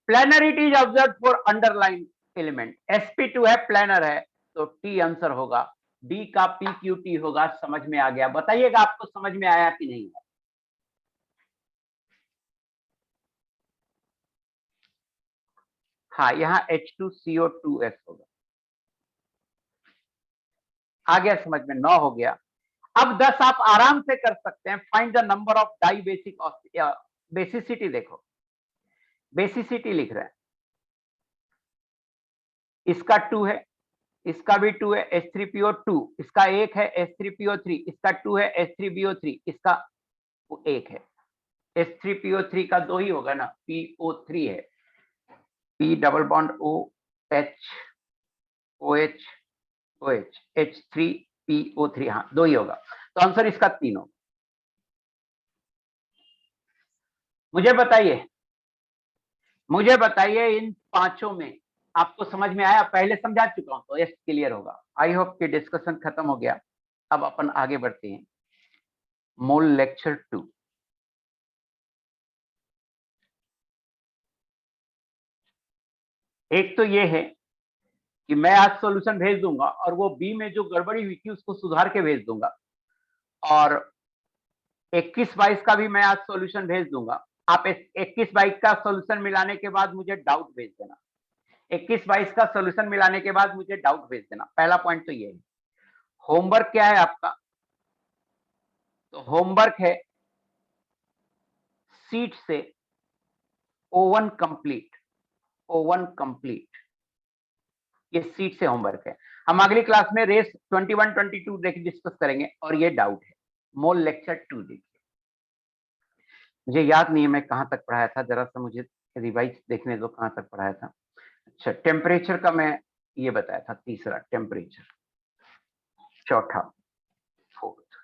Planarity is observe for underline element, sp2 है, प्लेनर है, तो टी आंसर होगा, डी का pqt होगा। समझ में आ गया? बताइएगा आपको समझ में आया कि नहीं है? हाँ, यहाँ H2CO2S होगा। आ गया समझ में? 9 हो गया। अब 10 आप आराम से कर सकते हैं। Find the number of di basic, basicity देखो, बेसिसिटी लिख रहे हैं, इसका 2 है, इसका भी 2 है, H3PO2, इसका 1 है, H3PO3, इसका 2 है, H3BO3, इसका 1 है, H3PO3 का 2 ही होगा ना, PO3 है, P double bond OH OH OH H3PO3, हाँ 2 ही होगा, तो आंसर इसका 3 होगा। मुझे बताइए इन पांचों में आपको समझ में आया? पहले समझा चुका हूं तो यस क्लियर होगा। आई होप कि डिस्कशन खत्म हो गया। अब अपन आगे बढ़ते हैं, मोल लेक्चर 2। एक तो ये है कि मैं आज सॉल्यूशन भेज दूंगा, और वो बी में जो गड़बड़ी हुई थी उसको सुधार के भेज दूंगा, और 21-22 का भी मैं आज सॉल्यूशन भेज दूंगा। आप 21-22 का सॉल्यूशन मिलाने के बाद मुझे डाउट भेज देना, 21-22 का सॉल्यूशन मिलाने के बाद मुझे डाउट भेज देना। पहला पॉइंट तो ये है। होमवर्क क्या है आपका? तो होमवर्क है सीट से O1 कंप्लीट, O1 कंप्लीट, ये सीट से होमवर्क है। हम अगली क्लास में रेस 21-22 डिस्कस करेंगे, और ये डाउट है। मोल लेक्चर 2 देखिए, मुझे याद नहीं है मैं कहां तक पढ़ाया था, जरा सा मुझे रिवाइज देखने दो कहां तक पढ़ाया था। अच्छा, टेम्परेचर का मैं ये बताया था, तीसरा टेम्परेचर, चौथा, फोर्थ,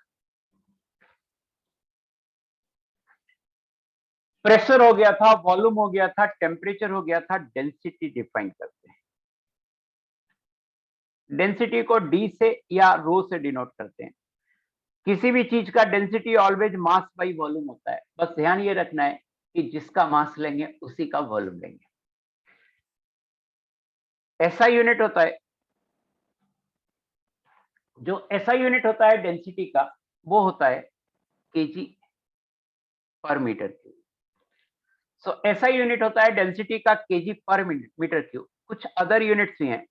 प्रेशर हो गया था, वॉल्यूम हो गया था, टेम्परेचर हो गया था, डेंसिटी डिफाइन करते हैं। डेंसिटी को डी से या रो से डिनोट करते हैं। किसी भी चीज का density always mass by volume होता है। बस ध्यान ये रखना है कि जिसका मास लेंगे उसी का वॉल्यूम लेंगे। ऐसा यूनिट होता है, जो ऐसा यूनिट होता है डेंसिटी का, वो होता है केजी पर मीटर क्यूब। सो ऐसा यूनिट होता है डेंसिटी का केजी पर मीटर क्यूब। कुछ अदर यूनिट्स भी हैं।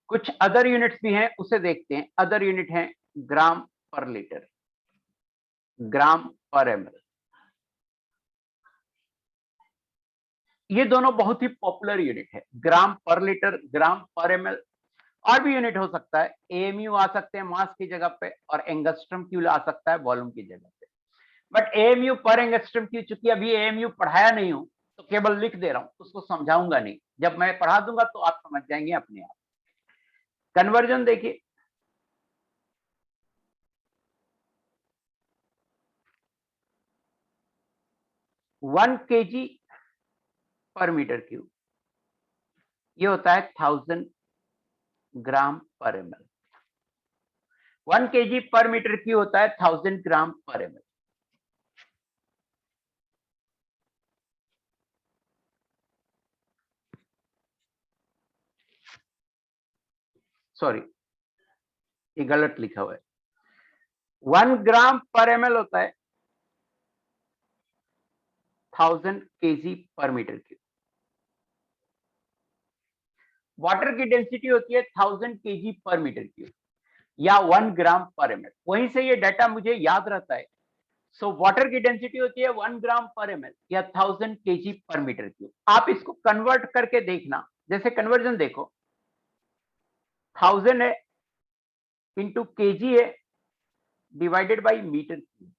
कुछ अदर यूनिट्स भी हैं, उसे देखते हैं। अदर यूनिट है ग्राम पर लीटर, ग्राम पर एमएल। ये दोनों बहुत ही पॉपुलर यूनिट है, ग्राम पर लीटर, ग्राम पर एमएल। और भी यूनिट हो सकता है, एएमयू आ सकते हैं मास की जगह पे, और एंगस्ट्रम क्यूब आ सकता है वॉल्यूम की जगह पे। बट एएमयू पर एंगस्ट्रम क्यूब, चूंकि अभी एएमयू पढ़ाया नहीं हूं तो केवल लिख दे रहा हूं, उसको समझाऊंगा नहीं। जब मैं पढ़ा दूंगा तो आप समझ जाएंगे अपने आप। कन्वर्जन देखिए, 1 kg पर मीटर क्यूब, ये होता है 1000 ग्राम पर एमएल। 1 kg पर मीटर क्यूब होता है 1000 ग्राम पर एमएल। सॉरी, ये गलत लिखा हुआ है। 1 ग्राम पर एमएल होता है 1000 kg पर मीटर क्यूब। वाटर की डेंसिटी होती है 1000 kg पर मीटर क्यूब या 1 ग्राम पर एमएल। वहीं से ये डाटा मुझे याद रहता है। सो वाटर की डेंसिटी होती है 1 ग्राम पर एमएल या 1000 kg पर मीटर क्यूब। आप इसको कन्वर्ट करके देखना। जैसे कन्वर्जन देखो, 1000 है इंटू केजी है डिवाइडेड बाई मीटर क्यूब।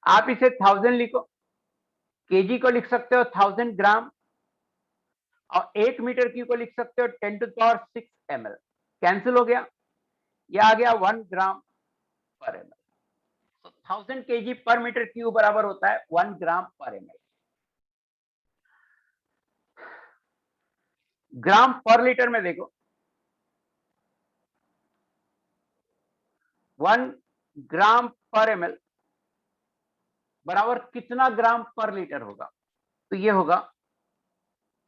आप इसे 1000 लिखो, केजी को लिख सकते हो 1000 ग्राम, और 1 मीटर क्यूब को लिख सकते हो 10⁶ ml। कैंसिल हो गया, यह आ गया 1 ग्राम पर एमएल। तो 1000 केजी पर मीटर क्यूब बराबर होता है 1 ग्राम पर एमएल। ग्राम पर लीटर में देखो, 1 ग्राम पर एमएल बराबर कितना ग्राम पर लीटर होगा? तो ये होगा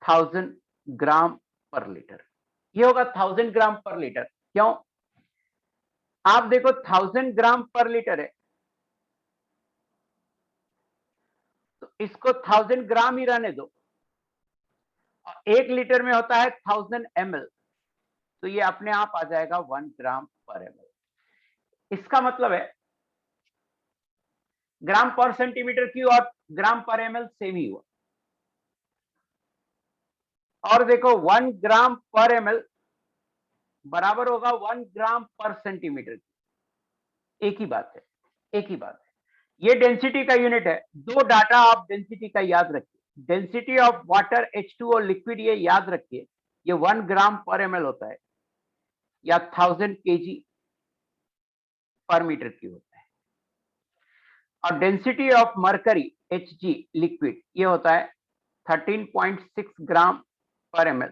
1000 ग्राम पर लीटर। ये होगा 1000 ग्राम पर लीटर। क्यों? आप देखो 1000 ग्राम पर लीटर है, तो इसको 1000 ग्राम ही रहने दो। और 1 लीटर में होता है 1000 ml, तो ये अपने आप आ जाएगा 1 ग्राम पर ml। इसका मतलब है ग्राम पर सेंटीमीटर क्यूब और ग्राम पर ml सेम ही हुआ। और देखो 1 ग्राम पर ml बराबर होगा 1 ग्राम पर सेंटीमीटर क्यूब। एक ही बात है, एक ही बात है। ये डेंसिटी का यूनिट है। दो डाटा आप डेंसिटी का याद रखिए, density of water H2O liquid, ये याद रखिए, ये 1 ग्राम पर ml होता है या 1000 केजी पर मीटर क्यूब होता है। और density of mercury Hg liquid, ये होता है 13.6 ग्राम पर ml,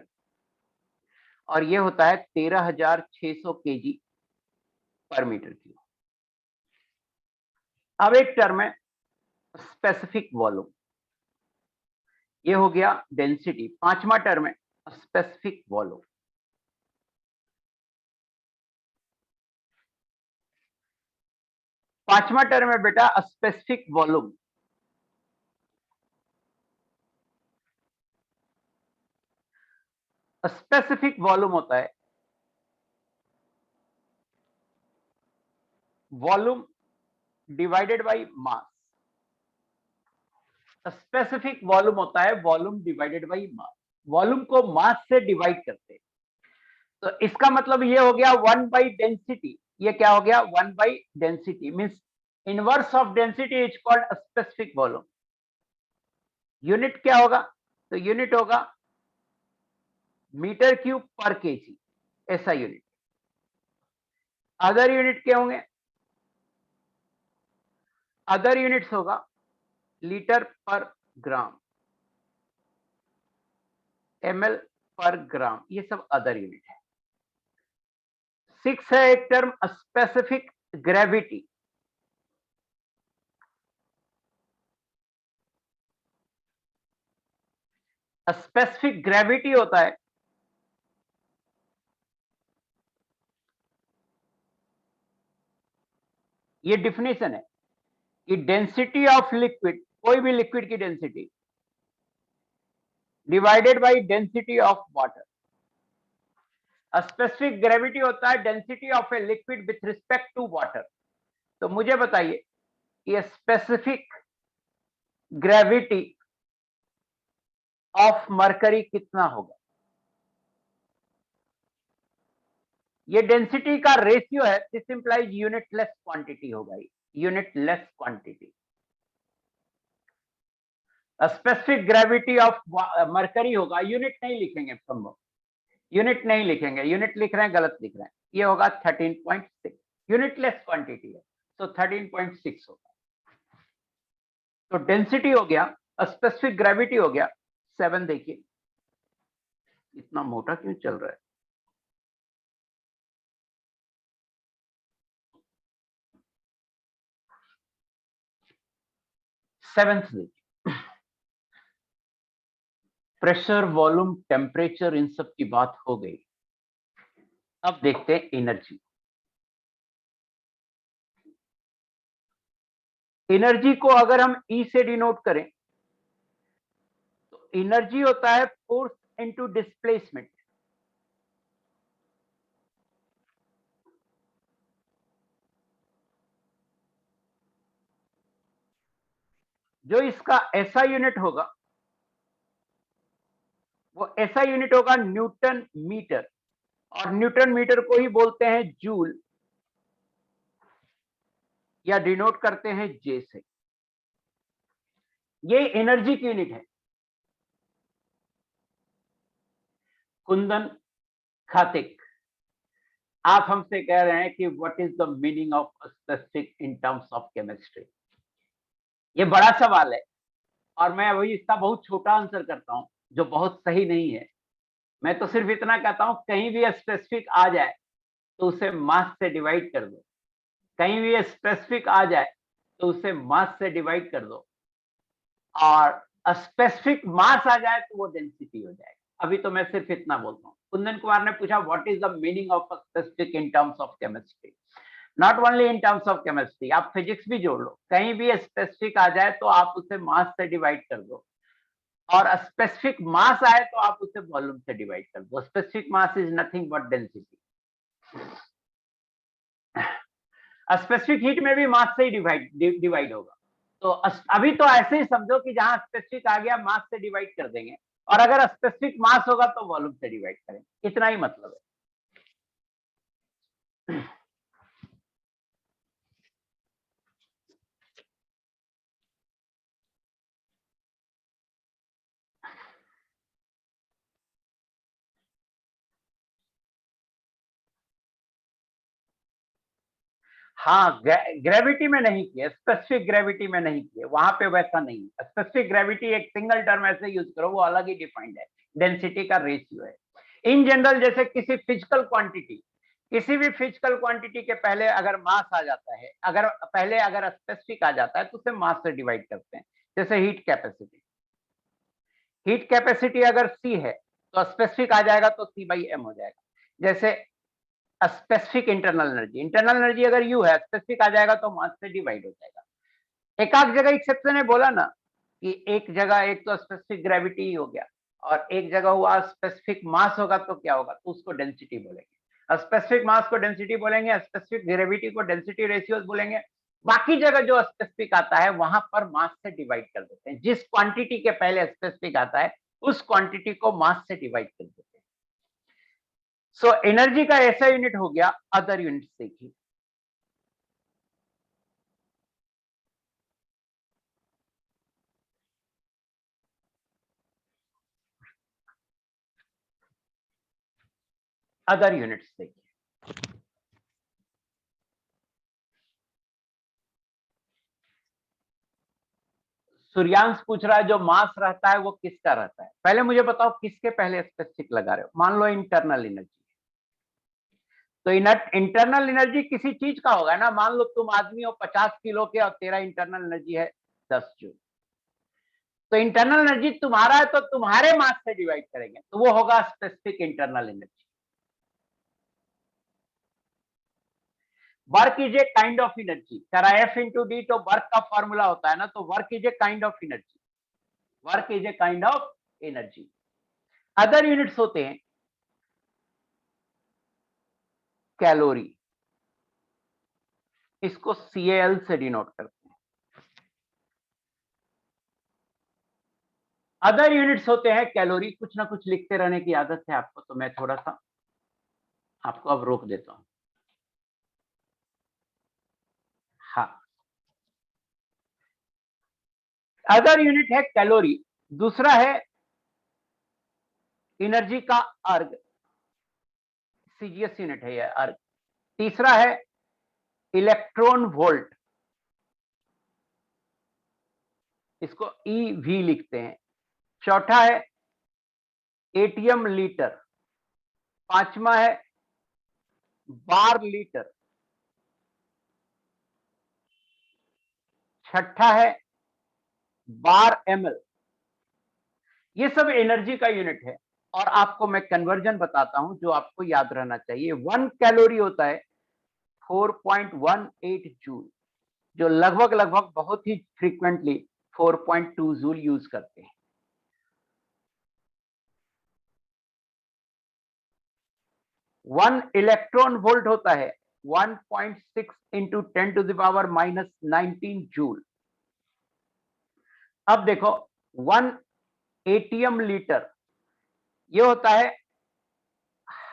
और ये होता है 13600 केजी पर मीटर क्यूब। अब एक टर्म है स्पेसिफिक वॉल्यूम, ये हो गया डेंसिटी। पांचवा टर्म है स्पेसिफिक वॉल्यूम। पांचवा टर्म है बेटा स्पेसिफिक वॉल्यूम। स्पेसिफिक वॉल्यूम होता है volume divided by mass. Specific volume होता है volume divided by mass. Volume को मास से डिवाइड करते हैं। तो इसका मतलब ये हो गया 1 बाई डेंसिटी। ये क्या हो गया? 1 by density means inverse of density is called specific volume. Unit क्या होगा? तो यूनिट होगा मीटर क्यूब पर केजी, ऐसा यूनिट। अदर यूनिट क्या होंगे? अदर यूनिट्स होगा लीटर पर ग्राम, ml पर ग्राम, ये सब अदर यूनिट है। 6 है एक term specific gravity. Specific gravity होता है ये डिफिनेशन है कि डेंसिटी ऑफ लिक्विड, कोई भी लिक्विड की density divided by density of water. Specific gravity होता है density of a liquid with respect to water. तो मुझे बताइए ये स्पेसिफिक ग्रेविटी ऑफ मरकरी कितना होगा? ये डेंसिटी का रेशियो है, दिस इंप्लाइज यूनिटलेस क्वांटिटी होगा, unitless quantity. Specific gravity of mercury होगा, यूनिट नहीं लिखेंगे, संभव यूनिट नहीं लिखेंगे, यूनिट लिख रहे हैं गलत लिख रहे हैं, ये होगा 13.6, यूनिटलेस क्वांटिटी है, तो 13.6 होगा। तो डेंसिटी हो गया, स्पेसिफिक ग्रेविटी हो गया 7। देखिए इतना मोटा क्यों चल रहा है? सेवेंथ देखिए, प्रेशर, वॉल्यूम, टेम्परेचर, इन सब की बात हो गई। अब देखते हैं एनर्जी। एनर्जी को अगर हम ई से डिनोट करें तो एनर्जी होता है फोर्स इनटू डिस्प्लेसमेंट। जो इसका ऐसा यूनिट होगा वो ऐसा यूनिट होगा न्यूटन मीटर, और न्यूटन मीटर को ही बोलते हैं जूल, या डिनोट करते हैं जे से। ये एनर्जी की यूनिट है। कुंदन खातिक, आप हमसे कह रहे हैं कि what is the meaning of specific in terms of chemistry. ये बड़ा सवाल है और मैं वही इसका बहुत छोटा आंसर करता हूं जो बहुत सही नहीं है। मैं तो सिर्फ इतना कहता हूं कहीं भी स्पेसिफिक आ जाए तो उसे मास से डिवाइड कर दो, कहीं भी स्पेसिफिक आ जाए तो उसे मास से डिवाइड कर दो, और स्पेसिफिक मास आ जाए तो वो डेंसिटी हो जाएगा। अभी तो मैं सिर्फ इतना बोलता हूँ। कुंदन कुमार ने पूछा what is the meaning of specific in terms of chemistry. Not only in terms of chemistry, आप फिजिक्स भी जोड़ लो, कहीं भी स्पेसिफिक आ जाए तो आप उसे मास से डिवाइड कर दो, और स्पेसिफिक मास आए तो आप उसे वॉल्यूम से डिवाइड कर दो। Specific mass is nothing but density. Specific heat में भी मास से ही डिवाइड होगा। तो अभी तो ऐसे ही समझो कि जहां स्पेसिफिक आ गया मास से डिवाइड कर देंगे, और अगर स्पेसिफिक मास होगा तो वॉल्यूम से डिवाइड करेंगे, इतना ही मतलब है। हाँ, ग्रेविटी में नहीं किए, स्पेसिफिक ग्रेविटी में नहीं किए, वहां पे वैसा नहीं। स्पेसिफिक ग्रेविटी एक सिंगल टर्म ऐसे यूज करो, वो अलग ही डिफाइंड है, डेंसिटी का रेशियो है। इन जनरल जैसे किसी फिजिकल क्वांटिटी, किसी भी फिजिकल क्वांटिटी के पहले अगर मास आ जाता है, अगर स्पेसिफिक आ जाता है तो उसे मास से डिवाइड करते हैं। जैसे हीट कैपेसिटी, हीट कैपेसिटी अगर सी है तो स्पेसिफिक आ जाएगा तो C/m हो जाएगा। जैसे specific internal energy, internal energy अगर यू है, स्पेसिफिक आ जाएगा तो मास से डिवाइड हो जाएगा। एक आध जगह एक्सेप्शन है, बोला ना कि एक जगह एक तो स्पेसिफिक ग्रेविटी ही हो गया, और एक जगह हुआ स्पेसिफिक मास होगा तो क्या होगा, तो उसको डेंसिटी बोलेंगे। स्पेसिफिक मास को डेंसिटी बोलेंगे, स्पेसिफिक ग्रेविटी को डेंसिटी रेशियोज बोलेंगे। बाकी जगह जो स्पेसिफिक आता है वहां पर मास से डिवाइड कर देते हैं। जिस क्वांटिटी के पहले स्पेसिफिक आता है उस क्वांटिटी को मास से डिवाइड कर देते हैं। सो एनर्जी का ऐसा यूनिट हो गया। अदर यूनिट देखिए, अदर यूनिट्स देखिए। सूर्यांश पूछ रहा है जो मास रहता है वो किसका रहता है। पहले मुझे बताओ किसके पहले स्पेसिफिक लगा रहे हो। मान लो इंटरनल एनर्जी, तो इंटरनल एनर्जी किसी चीज का होगा ना। मान लो तुम आदमी हो 50 किलो के और तेरा इंटरनल एनर्जी है 10 जूल, तो इंटरनल एनर्जी तुम्हारा है तो तुम्हारे मास से डिवाइड करेंगे तो वो होगा specific internal energy. Work is a kind of energy, करा F इंटू डी तो वर्क का फॉर्मूला होता है ना, तो work is a kind of energy, work is a kind of energy. Other units होते हैं कैलोरी, इसको CAL से डिनोट करते हैं। अदर यूनिट्स होते हैं कैलोरी। कुछ ना कुछ लिखते रहने की आदत है आपको, तो मैं थोड़ा सा आपको अब रोक देता हूं। हाँ, अदर यूनिट है कैलोरी, दूसरा है एनर्जी का अर्ग, CGS यूनिट है यह अर्ग। तीसरा है इलेक्ट्रॉन वोल्ट, इसको EV लिखते हैं। चौथा है ATM लीटर। पांचवा है बार लीटर। छठा है बार ml। ये सब एनर्जी का यूनिट है। और आपको मैं कन्वर्जन बताता हूं जो आपको याद रहना चाहिए। 1 कैलोरी होता है 4.18 जूल, जो लगभग बहुत ही फ्रीक्वेंटली 4.2 जूल यूज करते हैं। 1 इलेक्ट्रॉन वोल्ट होता है 1.6 into 10 to the power -19 joule. अब देखो 1 ATM लीटर ये होता है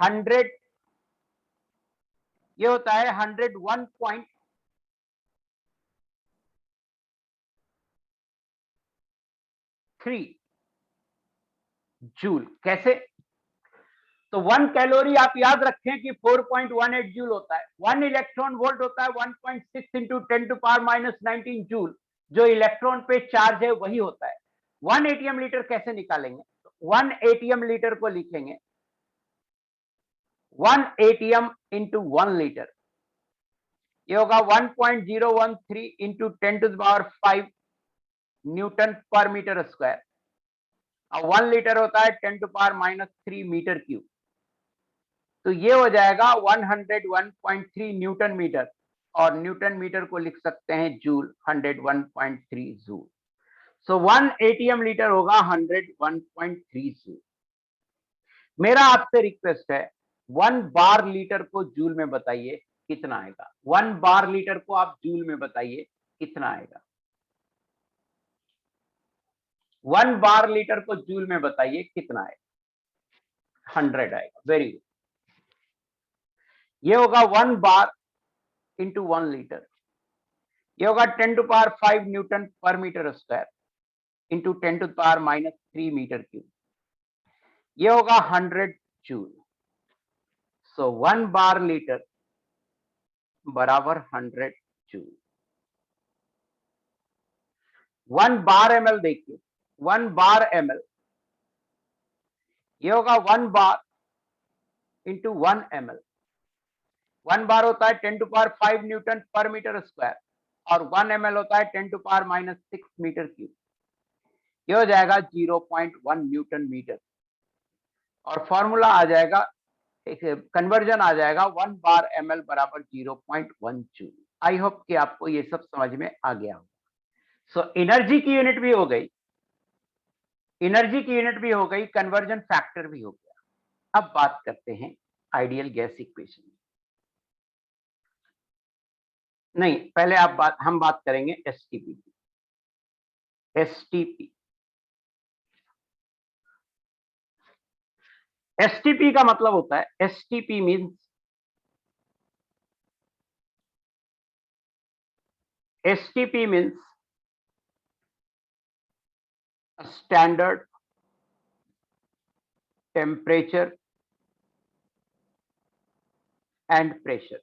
100, ये होता है 101.3 जूल। कैसे? तो 1 कैलोरी आप याद रखें कि 4.18 जूल होता है। 1 इलेक्ट्रॉन वोल्ट होता है 1.6 इंटू 10 टू पावर -19 जूल। जो इलेक्ट्रॉन पे चार्ज है वही होता है। 1 ATM लीटर कैसे निकालेंगे? 1 ATM लीटर को लिखेंगे 1 ATM इंटू 1 लीटर, ये होगा 1.013 into 10 to the power 5 newton per metre square. अब 1 लीटर होता है 10 टू पावर -3 मीटर क्यूब, तो ये हो जाएगा 101.3 न्यूटन मीटर। और न्यूटन मीटर को लिख सकते हैं जूल, 101.3 जूल। सो 1 ATM लीटर होगा 101.3 जूल। मेरा आपसे रिक्वेस्ट है 1 बार लीटर को जूल में बताइए कितना आएगा। 1 बार लीटर को आप जूल में बताइए कितना आएगा। 1 बार लीटर को जूल में बताइए कितना आएगा। 100 आएगा। Very good. ये होगा 1 बार इंटू 1 लीटर, ये होगा 10 to power 5 newton per metre square into 10 to power -3 metre cube, ये होगा 100 जूल। सो 1 बार लीटर बराबर 100 जूल। 1 बार ml देखिए, 1 बार ml ये होगा 1 बार इंटू 1 ml। 1 बार होता है 10 to power 5 newton per metre square और 1 ml होता है 10 टू पावर -6 मीटर क्यूब, ये हो जाएगा 0.1 न्यूटन मीटर। और फॉर्मूला आ जाएगा, एक कन्वर्जन आ जाएगा 1 बार ml बराबर 0.1 जूल। आई होप कि आपको ये सब समझ में आ गया हो। सो एनर्जी की यूनिट भी हो गई, एनर्जी की यूनिट भी हो गई, कन्वर्जन फैक्टर भी हो गया। अब बात करते हैं आइडियल गैस इक्वेशन। नहीं, पहले हम बात करेंगे एसटीपी की। एसटीपी, एसटीपी का मतलब होता है, STP means standard temperature and pressure.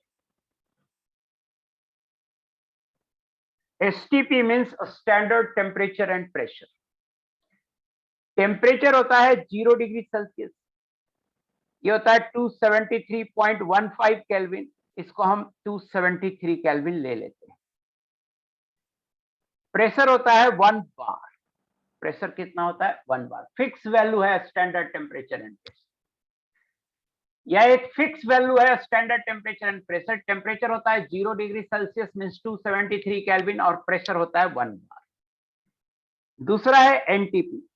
STP means standard temperature and pressure. Temperature होता है 0 डिग्री सेल्सियस, ये होता है 273.15 केल्विन, इसको हम 273 केल्विन ले लेते हैं। प्रेशर होता है 1 बार, प्रेशर कितना होता है 1 बार, फिक्स वैल्यू है स्टैंडर्ड टेम्परेचर एंड प्रेशर। या एक फिक्स वैल्यू है standard temperature and pressure. Temperature होता है 0 डिग्री सेल्सियस मींस 273 केल्विन और प्रेशर होता है 1 बार। दूसरा है एनटीपी।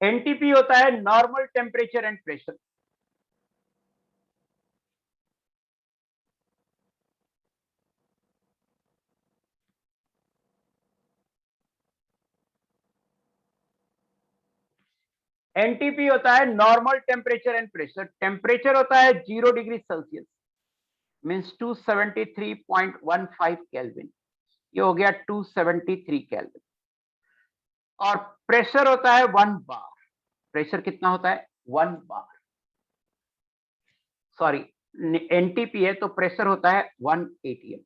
एनटीपी होता है normal temperature and pressure. NTP होता है normal temperature and pressure. Temperature होता है 0 डिग्री सेल्सियस मींस 273.15 केल्विन, ये हो गया 273 केल्विन। और प्रेशर होता है 1 बार। प्रेशर कितना होता है? 1 बार। सॉरी, एनटीपी है तो प्रेशर होता है 1 एटीएम।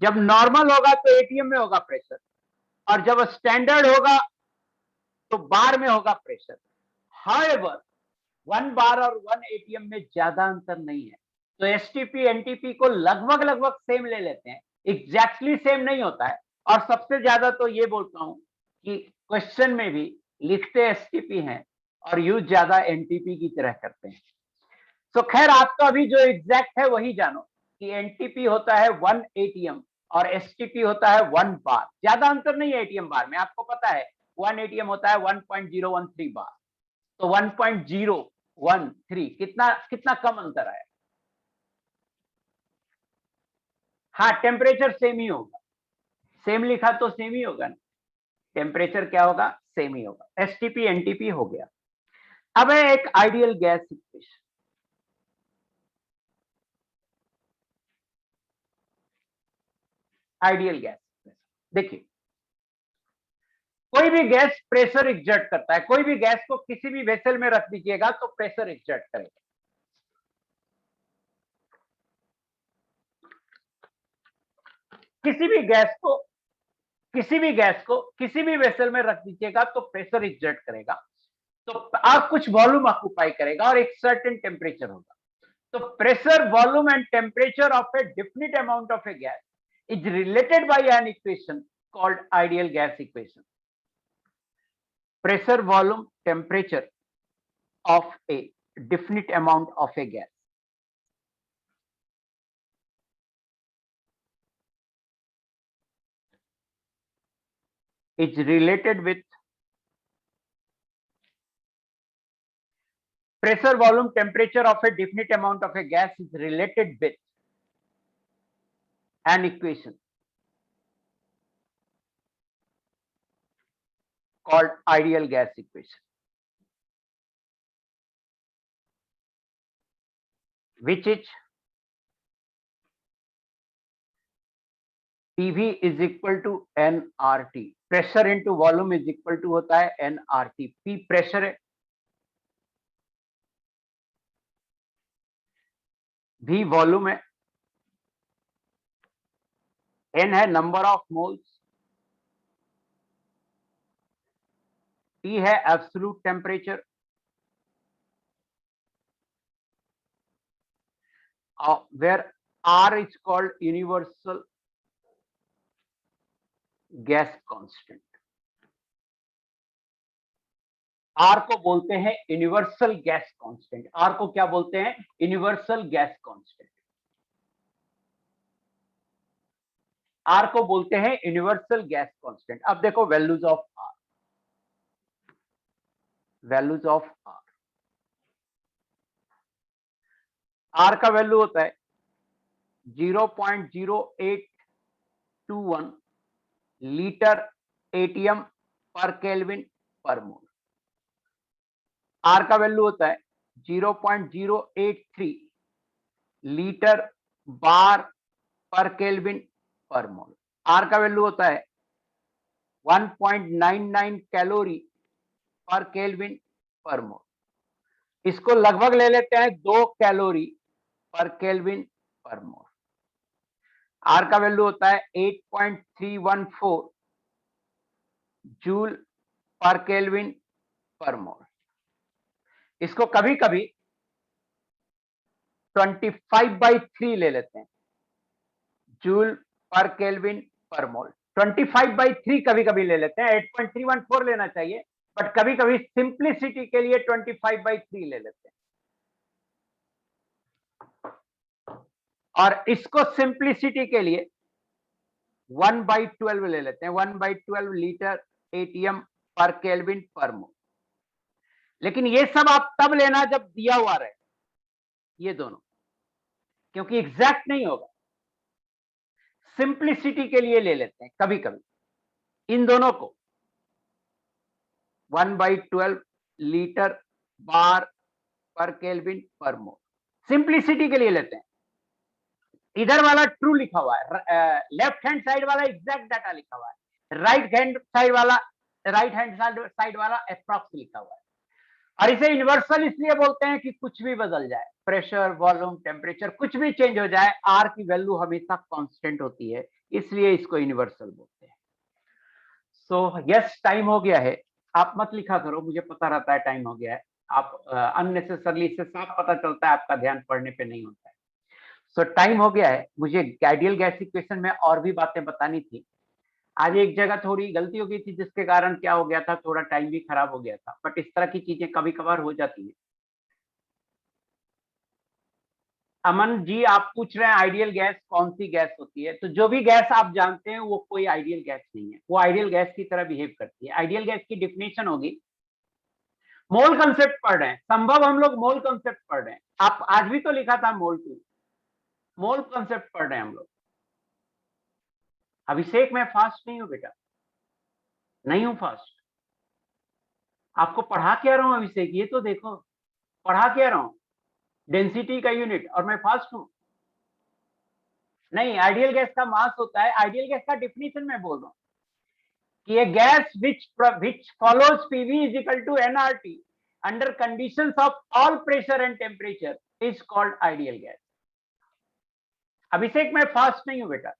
जब नॉर्मल होगा तो एटीएम में होगा प्रेशर, और जब स्टैंडर्ड होगा तो बार में होगा प्रेशर। हाउएवर 1 बार और 1 एटीएम में ज्यादा अंतर नहीं है, तो एसटीपी एनटीपी को लगभग लगभग सेम ले लेते हैं, एग्जैक्टली सेम नहीं होता है। और सबसे ज्यादा तो ये बोलता हूं कि क्वेश्चन में भी लिखते एसटीपी हैं और यूज ज्यादा एनटीपी की तरह करते हैं। तो खैर, आपका अभी जो एग्जैक्ट है वही जानो कि एनटीपी होता है 1 एटीएम और एसटीपी होता है 1 बार। ज्यादा अंतर नहीं है एटीएम बार में, आपको पता है 1 एटीएम होता है 1.013 बार, तो 1.013 कितना कितना कम अंतर आया। हाँ, टेम्परेचर सेम ही होगा, सेम लिखा तो सेम ही होगा ना, टेम्परेचर क्या होगा? सेम ही होगा। एसटीपी एनटीपी हो गया। अब है एक ideal gas equation. Ideal gas, देखिए, कोई भी गैस प्रेशर एग्जर्ट करता है। कोई भी गैस को किसी भी वेसल में रख दीजिएगा तो प्रेशर एग्जर्ट करेगा। किसी भी गैस को किसी भी वेसल में रख दीजिएगा तो प्रेशर एग्जर्ट करेगा, तो आप कुछ वॉल्यूम ऑक्यूपाई करेगा और एक सर्टेन टेम्परेचर होगा। तो pressure, volume and temperature of A definite amount of A gas is related by an equation called ideal gas equation. pressure, volume, temperature of a definite amount of a gas is related with pressure, volume, temperature of a definite amount of a gas is related with an equation called ideal gas equation, which is PV is equal to nRT। Pressure into volume is equal to होता है nRT। P pressure है, V volume है, N है number of moles, T है absolute temperature, where R is called universal gas constant। R को बोलते हैं universal gas constant. R को क्या बोलते हैं? Universal gas constant. R को बोलते हैं यूनिवर्सल गैस कांस्टेंट। अब देखो values of R। Values of R, R का वैल्यू होता है 0.0821 लीटर एटीएम पर केल्विन पर मोल। R का वैल्यू होता है 0.083 लीटर बार पर केल्विन पर मोल। R का वैल्यू होता है 1.99 कैलोरी पर केल्विन पर मोल। इसको लगभग ले लेते हैं 2 कैलोरी पर केल्विन पर मोल। R का वैल्यू होता है 8.314 जूल पर केल्विन पर मोल। इसको कभी कभी 25/3 ले लेते हैं, जूल पर केल्विन पर मोल। 25/3 कभी कभी ले लेते हैं, 8.314 लेना चाहिए, बट कभी कभी सिंप्लिसिटी के लिए 25/3 ले लेते हैं, और इसको सिंप्लिसिटी के लिए 1/12 ले लेते हैं, 1/12 लीटर एटीएम पर केल्विन पर मोल। लेकिन ये सब आप तब लेना जब दिया हुआ रहे, ये दोनों, क्योंकि एग्जैक्ट नहीं होगा। सिंप्लिसिटी के लिए ले लेते हैं कभी कभी इन दोनों को, 1/12 लीटर बार पर केल्विन पर मोल, सिंप्लिसिटी के लिए लेते हैं। इधर वाला ट्रू लिखा हुआ है, लेफ्ट हैंड साइड वाला एग्जैक्ट डाटा लिखा हुआ है, राइट हैंड साइड वाला अप्रॉक्स लिखा हुआ है। और इसे यूनिवर्सल इसलिए बोलते हैं कि कुछ भी बदल जाए, प्रेशर, वॉल्यूम, टेम्परेचर, कुछ भी चेंज हो जाए, आर की वैल्यू हमेशा कांस्टेंट होती है, इसलिए इसको यूनिवर्सल बोलते हैं। सो यस, टाइम हो गया है। आप मत लिखा करो, मुझे पता रहता है टाइम हो गया है। आप अननेसेसरली, इससे साफ पता चलता है आपका ध्यान पढ़ने पे नहीं होता है। सो टाइम हो गया है। मुझे आइडियल गैस इक्वेशन में और भी बातें बतानी थी। आज एक जगह थोड़ी गलती हो गई थी, जिसके कारण क्या हो गया था, थोड़ा टाइम भी खराब हो गया था, बट इस तरह की चीजें कभी कभार हो जाती है। अमन जी, आप पूछ रहे हैं आइडियल गैस कौन सी गैस होती है, तो जो भी गैस आप जानते हैं वो कोई आइडियल गैस नहीं है, वो आइडियल गैस की तरह बिहेव करती है। आइडियल गैस की डिफिनेशन होगी, मोल कंसेप्ट पढ़ रहे हैं, संभव हम लोग मोल कंसेप्ट पढ़ रहे हैं। आप आज भी तो लिखा था मोल 2, मोल कंसेप्ट पढ़ रहे हैं हम लोग। अभिषेक, मैं फास्ट नहीं हूं बेटा, नहीं हूं फास्ट। आपको पढ़ा क्या रहा हूं अभिषेक, ये तो देखो, पढ़ा क्या रहा हूं, डेंसिटी का यूनिट, और मैं फास्ट हूं? नहीं, आइडियल गैस का मास होता है। आइडियल गैस का डिफिनीशन मैं बोल रहा हूं कि a gas which follows PV is equal to nRT under conditions of all pressure and temperature is called ideal gas. अभिषेक, मैं फास्ट नहीं हूं बेटा,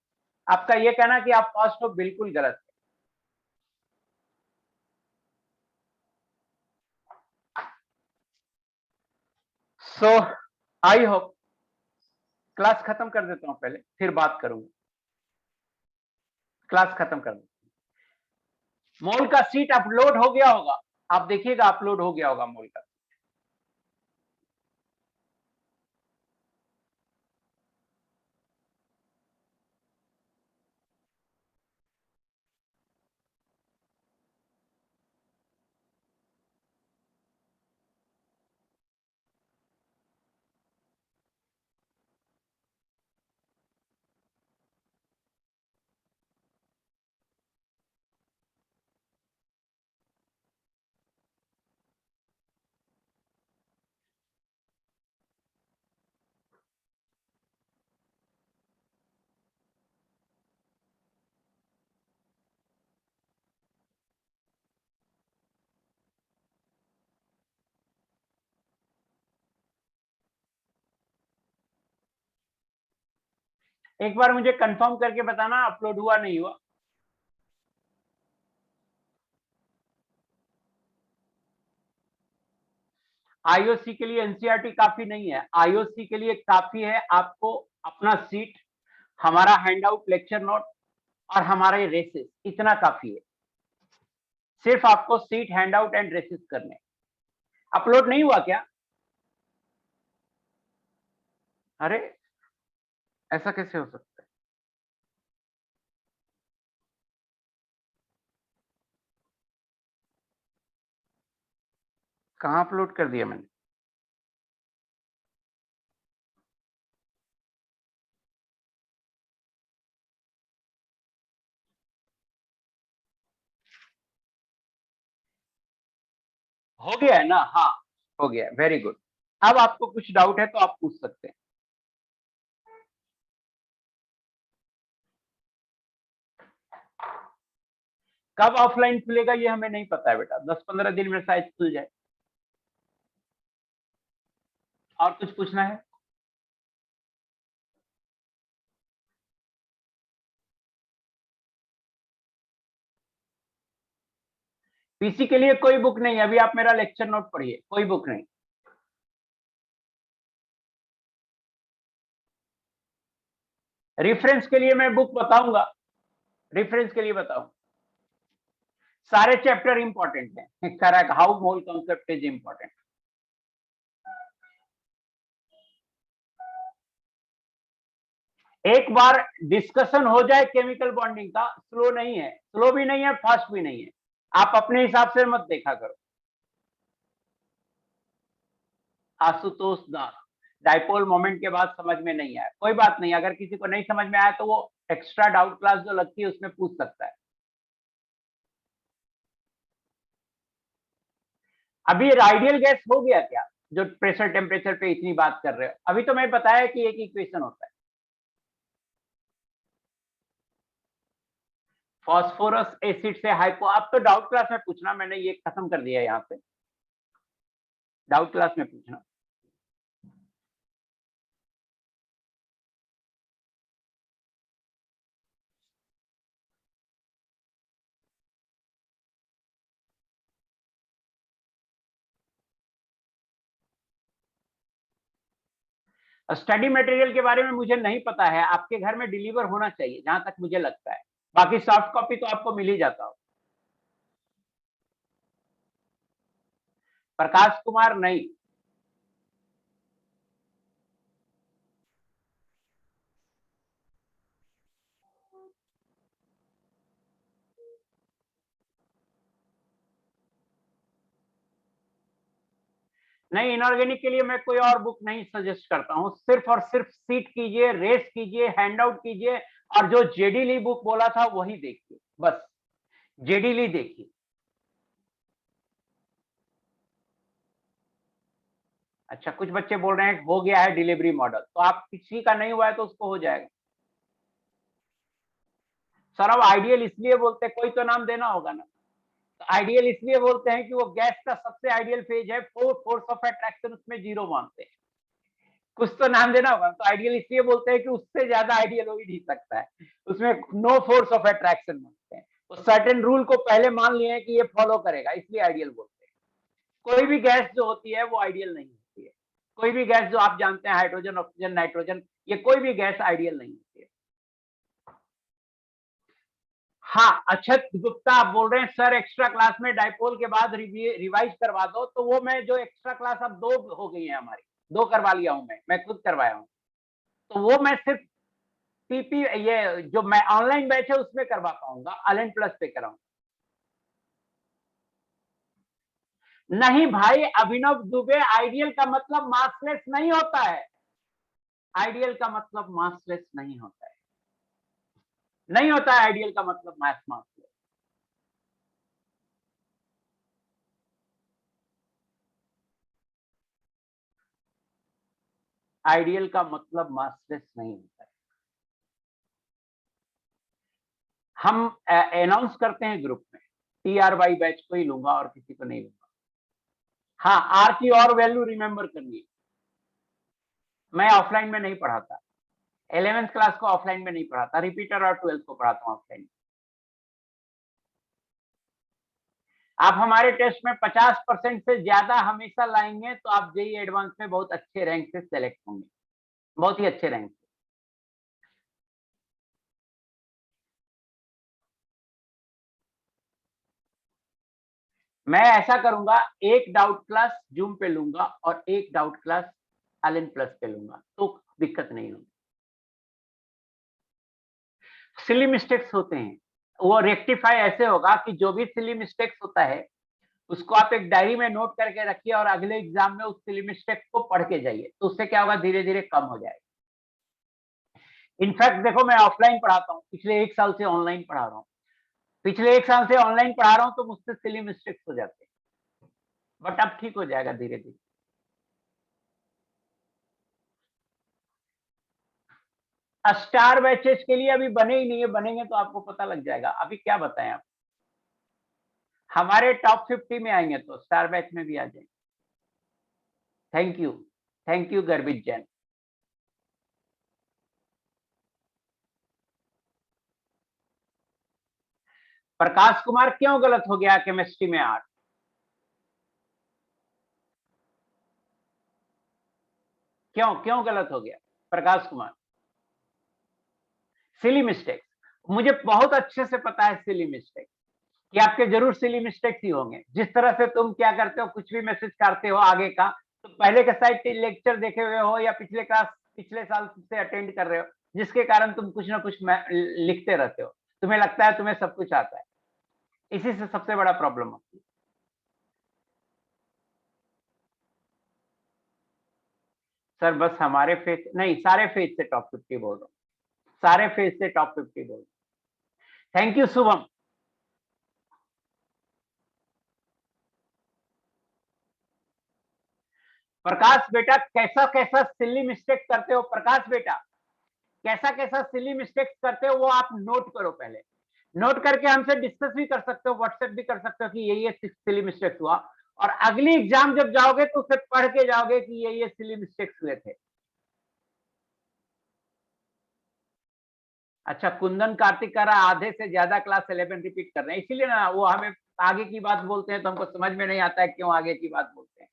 आपका ये कहना कि आप फास्ट हो बिल्कुल गलत है। सो आई होप, क्लास खत्म कर देता हूं, पहले फिर बात करूंगा। क्लास खत्म कर देता हूं। मोल का सीट अपलोड हो गया होगा, आप देखिएगा अपलोड हो गया होगा मोल का। एक बार मुझे कंफर्म करके बताना अपलोड हुआ नहीं हुआ। आईओसी के लिए एनसीईआरटी काफी नहीं है, आईओसी के लिए काफी है आपको अपना सीट, हमारा हैंडआउट लेक्चर नोट और हमारे रेसेस, इतना काफी है। सिर्फ आपको सीट, हैंडआउट एंड रेसेस करने। अपलोड नहीं हुआ क्या? अरे, ऐसा कैसे हो सकता है? कहां अपलोड कर दिया मैंने? हो गया है ना? हाँ, हो गया, वेरी गुड। अब आपको कुछ डाउट है तो आप पूछ सकते हैं। कब ऑफलाइन खुलेगा ये हमें नहीं पता है बेटा, 10-15 दिन में शायद खुल जाए। और कुछ पूछना है? पीसी के लिए कोई बुक नहीं, अभी आप मेरा लेक्चर नोट पढ़िए, कोई बुक नहीं। रेफरेंस के लिए मैं बुक बताऊंगा, रेफरेंस के लिए बताऊं। सारे चैप्टर इंपॉर्टेंट हैं। Correct, how mole concept is important. एक बार डिस्कशन हो जाए केमिकल बॉन्डिंग का, स्लो नहीं है, स्लो भी नहीं है, फास्ट भी नहीं है, आप अपने हिसाब से मत देखा करो। आशुतोष दास, डाइपोल मोमेंट के बाद समझ में नहीं आया, कोई बात नहीं, अगर किसी को नहीं समझ में आया तो वो एक्स्ट्रा डाउट क्लास जो लगती है उसमें पूछ सकता है। अभी आइडियल गैस हो गया क्या, जो प्रेशर टेम्परेचर पे इतनी बात कर रहे हो? अभी तो मैं बताया कि एक इक्वेशन होता है, फास्फोरस एसिड से हाइपो। आप तो डाउट क्लास में पूछना, मैंने ये खत्म कर दिया यहाँ पे, डाउट क्लास में पूछना। स्टडी मटेरियल के बारे में मुझे नहीं पता है, आपके घर में डिलीवर होना चाहिए जहां तक मुझे लगता है, बाकी सॉफ्ट कॉपी तो आपको मिल ही जाता हो। प्रकाश कुमार नहीं, नहीं, इनऑर्गेनिक के लिए मैं कोई और बुक नहीं सजेस्ट करता हूं, सिर्फ और सिर्फ सीट कीजिए, रेस कीजिए, हैंड आउट कीजिए, और जो जेडी ली बुक बोला था वही देखिए, बस जेडी ली देखिए। अच्छा, कुछ बच्चे बोल रहे हैं हो गया है डिलीवरी मॉडल, तो आप किसी का नहीं हुआ है तो उसको हो जाएगा। सर अब आइडियल इसलिए बोलते हैं, कोई तो नाम देना होगा ना। तो आइडियल इसलिए बोलते हैं कि वो गैस का सबसे आइडियल फेज है, फोर्स ऑफ अट्रैक्शन उसमें जीरो मानते हैं, कुछ तो नाम देना होगा। तो आइडियल इसलिए बोलते हैं कि उससे ज्यादा आइडियल हो ही नहीं सकता है, उसमें नो फोर्स ऑफ अट्रैक्शन मानते हैं, तो सर्टेन रूल को पहले मान लिए हैं कि ये फॉलो करेगा, इसलिए आइडियल बोलते हैं। कोई भी गैस जो होती है वो आइडियल नहीं होती है, कोई भी गैस जो आप जानते हैं, हाइड्रोजन, ऑक्सीजन, नाइट्रोजन, ये कोई भी गैस आइडियल नहीं होती है। हाँ, अक्षत गुप्ता आप बोल रहे हैं सर एक्स्ट्रा क्लास में डाइपोल के बाद रिवाइज करवा दो, तो वो मैं जो एक्स्ट्रा क्लास अब 2 हो गई है हमारी, 2 करवा लिया हूं, मैं खुद करवाया हूं, तो वो मैं सिर्फ पीपी, ये जो मैं ऑनलाइन बैच है उसमें करवा पाऊंगा, अलेन प्लस पे कराऊंगा। नहीं भाई, अभिनव दुबे, आइडियल का मतलब मासलेस नहीं होता है, आइडियल का मतलब मासलेस नहीं होता है, नहीं होता है आइडियल का मतलब मासलेस। आइडियल का मतलब मासलेस नहीं होता है। हम अनाउंस करते हैं ग्रुप में, टीआर वाई बैच को ही लूंगा और किसी को नहीं लूंगा। हाँ, आर की और वैल्यू रिमेंबर करनी है, मैं ऑफलाइन में नहीं पढ़ाता, 11th क्लास को ऑफलाइन में नहीं पढ़ाता, रिपीटर और 12th को पढ़ाता हूँ ऑफलाइन। आप हमारे टेस्ट में 50% से ज्यादा हमेशा लाएंगे तो आप जेई एडवांस में बहुत अच्छे रैंक से सेलेक्ट होंगे, बहुत ही अच्छे रैंक से। मैं ऐसा करूंगा, एक डाउट क्लास जूम पे लूंगा और एक डाउट क्लास अलेन प्लस पे लूंगा, तो दिक्कत नहीं होगी। सिली मिस्टेक्स होते हैं, वो रेक्टिफाई ऐसे होगा कि जो भी सिली मिस्टेक्स होता है उसको आप एक डायरी में नोट करके रखिए और अगले एग्जाम में उस सिली मिस्टेक्स को पढ़ के जाइए, तो उससे क्या होगा, धीरे धीरे कम हो जाएगा। इनफैक्ट देखो, मैं ऑफलाइन पढ़ाता हूँ, पिछले 1 साल से ऑनलाइन पढ़ा रहा हूँ, पिछले 1 साल से ऑनलाइन पढ़ा रहा हूँ, तो मुझसे सिली मिस्टेक्स हो जाते हैं, बट अब ठीक हो जाएगा धीरे धीरे। स्टार बैचेस के लिए अभी बने ही नहीं है, बनेंगे तो आपको पता लग जाएगा, अभी क्या बताएं आप। हमारे टॉप 50 में आएंगे तो स्टार बैच में भी आ जाएंगे। Thank you, thank you Garbit Jain. Prakash Kumar क्यों गलत हो गया केमिस्ट्री में 8? क्यों क्यों गलत हो गया प्रकाश कुमार? सिली मिस्टेक, मुझे बहुत अच्छे से पता है सिली मिस्टेक, ये आपके जरूर सिली मिस्टेक्स ही होंगे। जिस तरह से तुम क्या करते हो, कुछ भी मैसेज करते हो आगे का, तो पहले का शायद लेक्चर देखे हुए हो या पिछले क्लास पिछले साल से अटेंड कर रहे हो, जिसके कारण तुम कुछ ना कुछ लिखते रहते हो, तुम्हें लगता है तुम्हें सब कुछ आता है। इसी से सबसे बड़ा प्रॉब्लम होती है। सर बस हमारे फेज नहीं, सारे फेज से टॉप 50 बोल रहा हूँ, सारे फेज से टॉप 50 बोल रहा हूँ। Thank you Shubham. प्रकाश बेटा कैसा कैसा सिली मिस्टेक करते हो, प्रकाश बेटा कैसा कैसा सिली मिस्टेक्स करते हो वो आप नोट करो, पहले नोट करके हमसे डिस्कस भी कर सकते हो, व्हाट्सएप भी कर सकते हो कि ये सिली मिस्टेक्स हुआ, और अगली एग्जाम जब जाओगे तो उसे पढ़ के जाओगे कि ये सिली मिस्टेक्स हुए थे। अच्छा, कुंदन कार्तिक कह रहा आधे से ज्यादा क्लास 11 रिपीट कर रहे हैं, इसीलिए ना वो हमें आगे की बात बोलते हैं तो हमको समझ में नहीं आता है क्यों आगे की बात बोलते हैं।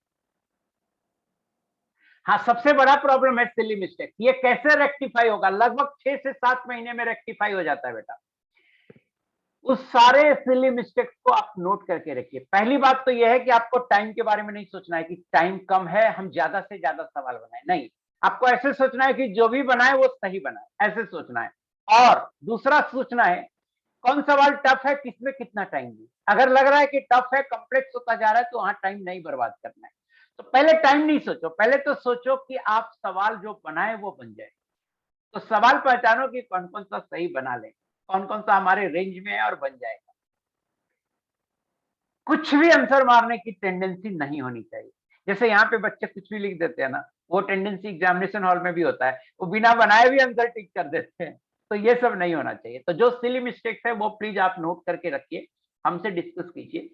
हाँ, सबसे बड़ा प्रॉब्लम है सिली मिस्टेक। ये कैसे रेक्टिफाई होगा, लगभग 6 से 7 महीने में रेक्टिफाई हो जाता है बेटा। उस सारे सिली मिस्टेक्स को आप नोट करके रखिए। पहली बात तो यह है कि आपको टाइम के बारे में नहीं सोचना है कि टाइम कम है हम ज्यादा से ज्यादा सवाल बनाए, नहीं, आपको ऐसे सोचना है कि जो भी बनाए वो सही बनाए, ऐसे सोचना है। और दूसरा सोचना है कौन सवाल टफ है, किसमें कितना टाइम दी। अगर लग रहा है कि टफ है, कॉम्प्लेक्स होता जा रहा है, तो वहां टाइम नहीं बर्बाद करना है। तो पहले टाइम नहीं सोचो, पहले तो सोचो कि आप सवाल जो बनाए वो बन जाए। तो सवाल पहचानो कि कौन कौन सा सही बना ले, कौन कौन सा हमारे रेंज में है और बन जाएगा। कुछ भी आंसर मारने की टेंडेंसी नहीं होनी चाहिए। जैसे यहाँ पे बच्चे कुछ भी लिख देते हैं ना, वो टेंडेंसी एग्जामिनेशन हॉल में भी होता है, वो बिना बनाए भी आंसर टिक कर देते हैं। तो ये सब नहीं होना चाहिए। तो जो सिली मिस्टेक्स है वो प्लीज आप नोट करके रखिए, हमसे डिस्कस कीजिए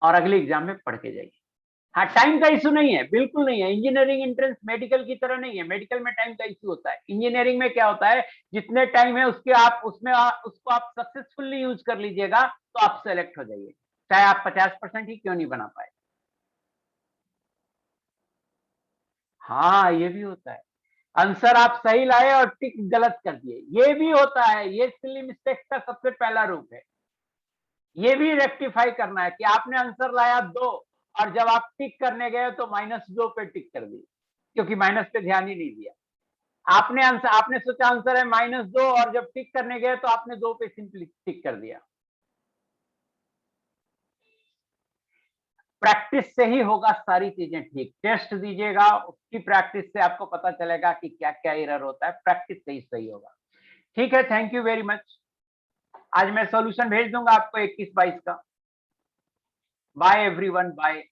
और अगले एग्जाम में पढ़ के जाइए। हाँ, टाइम का इशू नहीं है, बिल्कुल नहीं है। इंजीनियरिंग एंट्रेंस मेडिकल की तरह नहीं है, मेडिकल में टाइम का इशू होता है। इंजीनियरिंग में क्या होता है, जितने टाइम है उसके आप उसमें उसको आप सक्सेसफुली यूज कर लीजिएगा तो आप सेलेक्ट हो जाइए, चाहे आप 50% ही क्यों नहीं बना पाए। हाँ, ये भी होता है, आंसर आप सही लाए और टिक गलत कर दिए, ये भी होता है। ये सिली मिस्टेक्स का सबसे पहला रूप है। ये भी रेक्टिफाई करना है कि आपने आंसर लाया 2 और जब आप टिक करने गए तो -2 पे टिक कर दी, क्योंकि माइनस पे ध्यान ही नहीं दिया। आपने सोचा आंसर है -2 और जब टिक करने गए तो आपने 2 पे सिंपली टिक कर दिया। प्रैक्टिस से ही होगा सारी चीजें ठीक। टेस्ट दीजिएगा, उसकी प्रैक्टिस से आपको पता चलेगा कि क्या क्या एरर होता है, प्रैक्टिस से ही सही होगा। ठीक है, थैंक यू वेरी मच। आज मैं सॉल्यूशन भेज दूंगा आपको 21-22 का। Bye everyone, bye.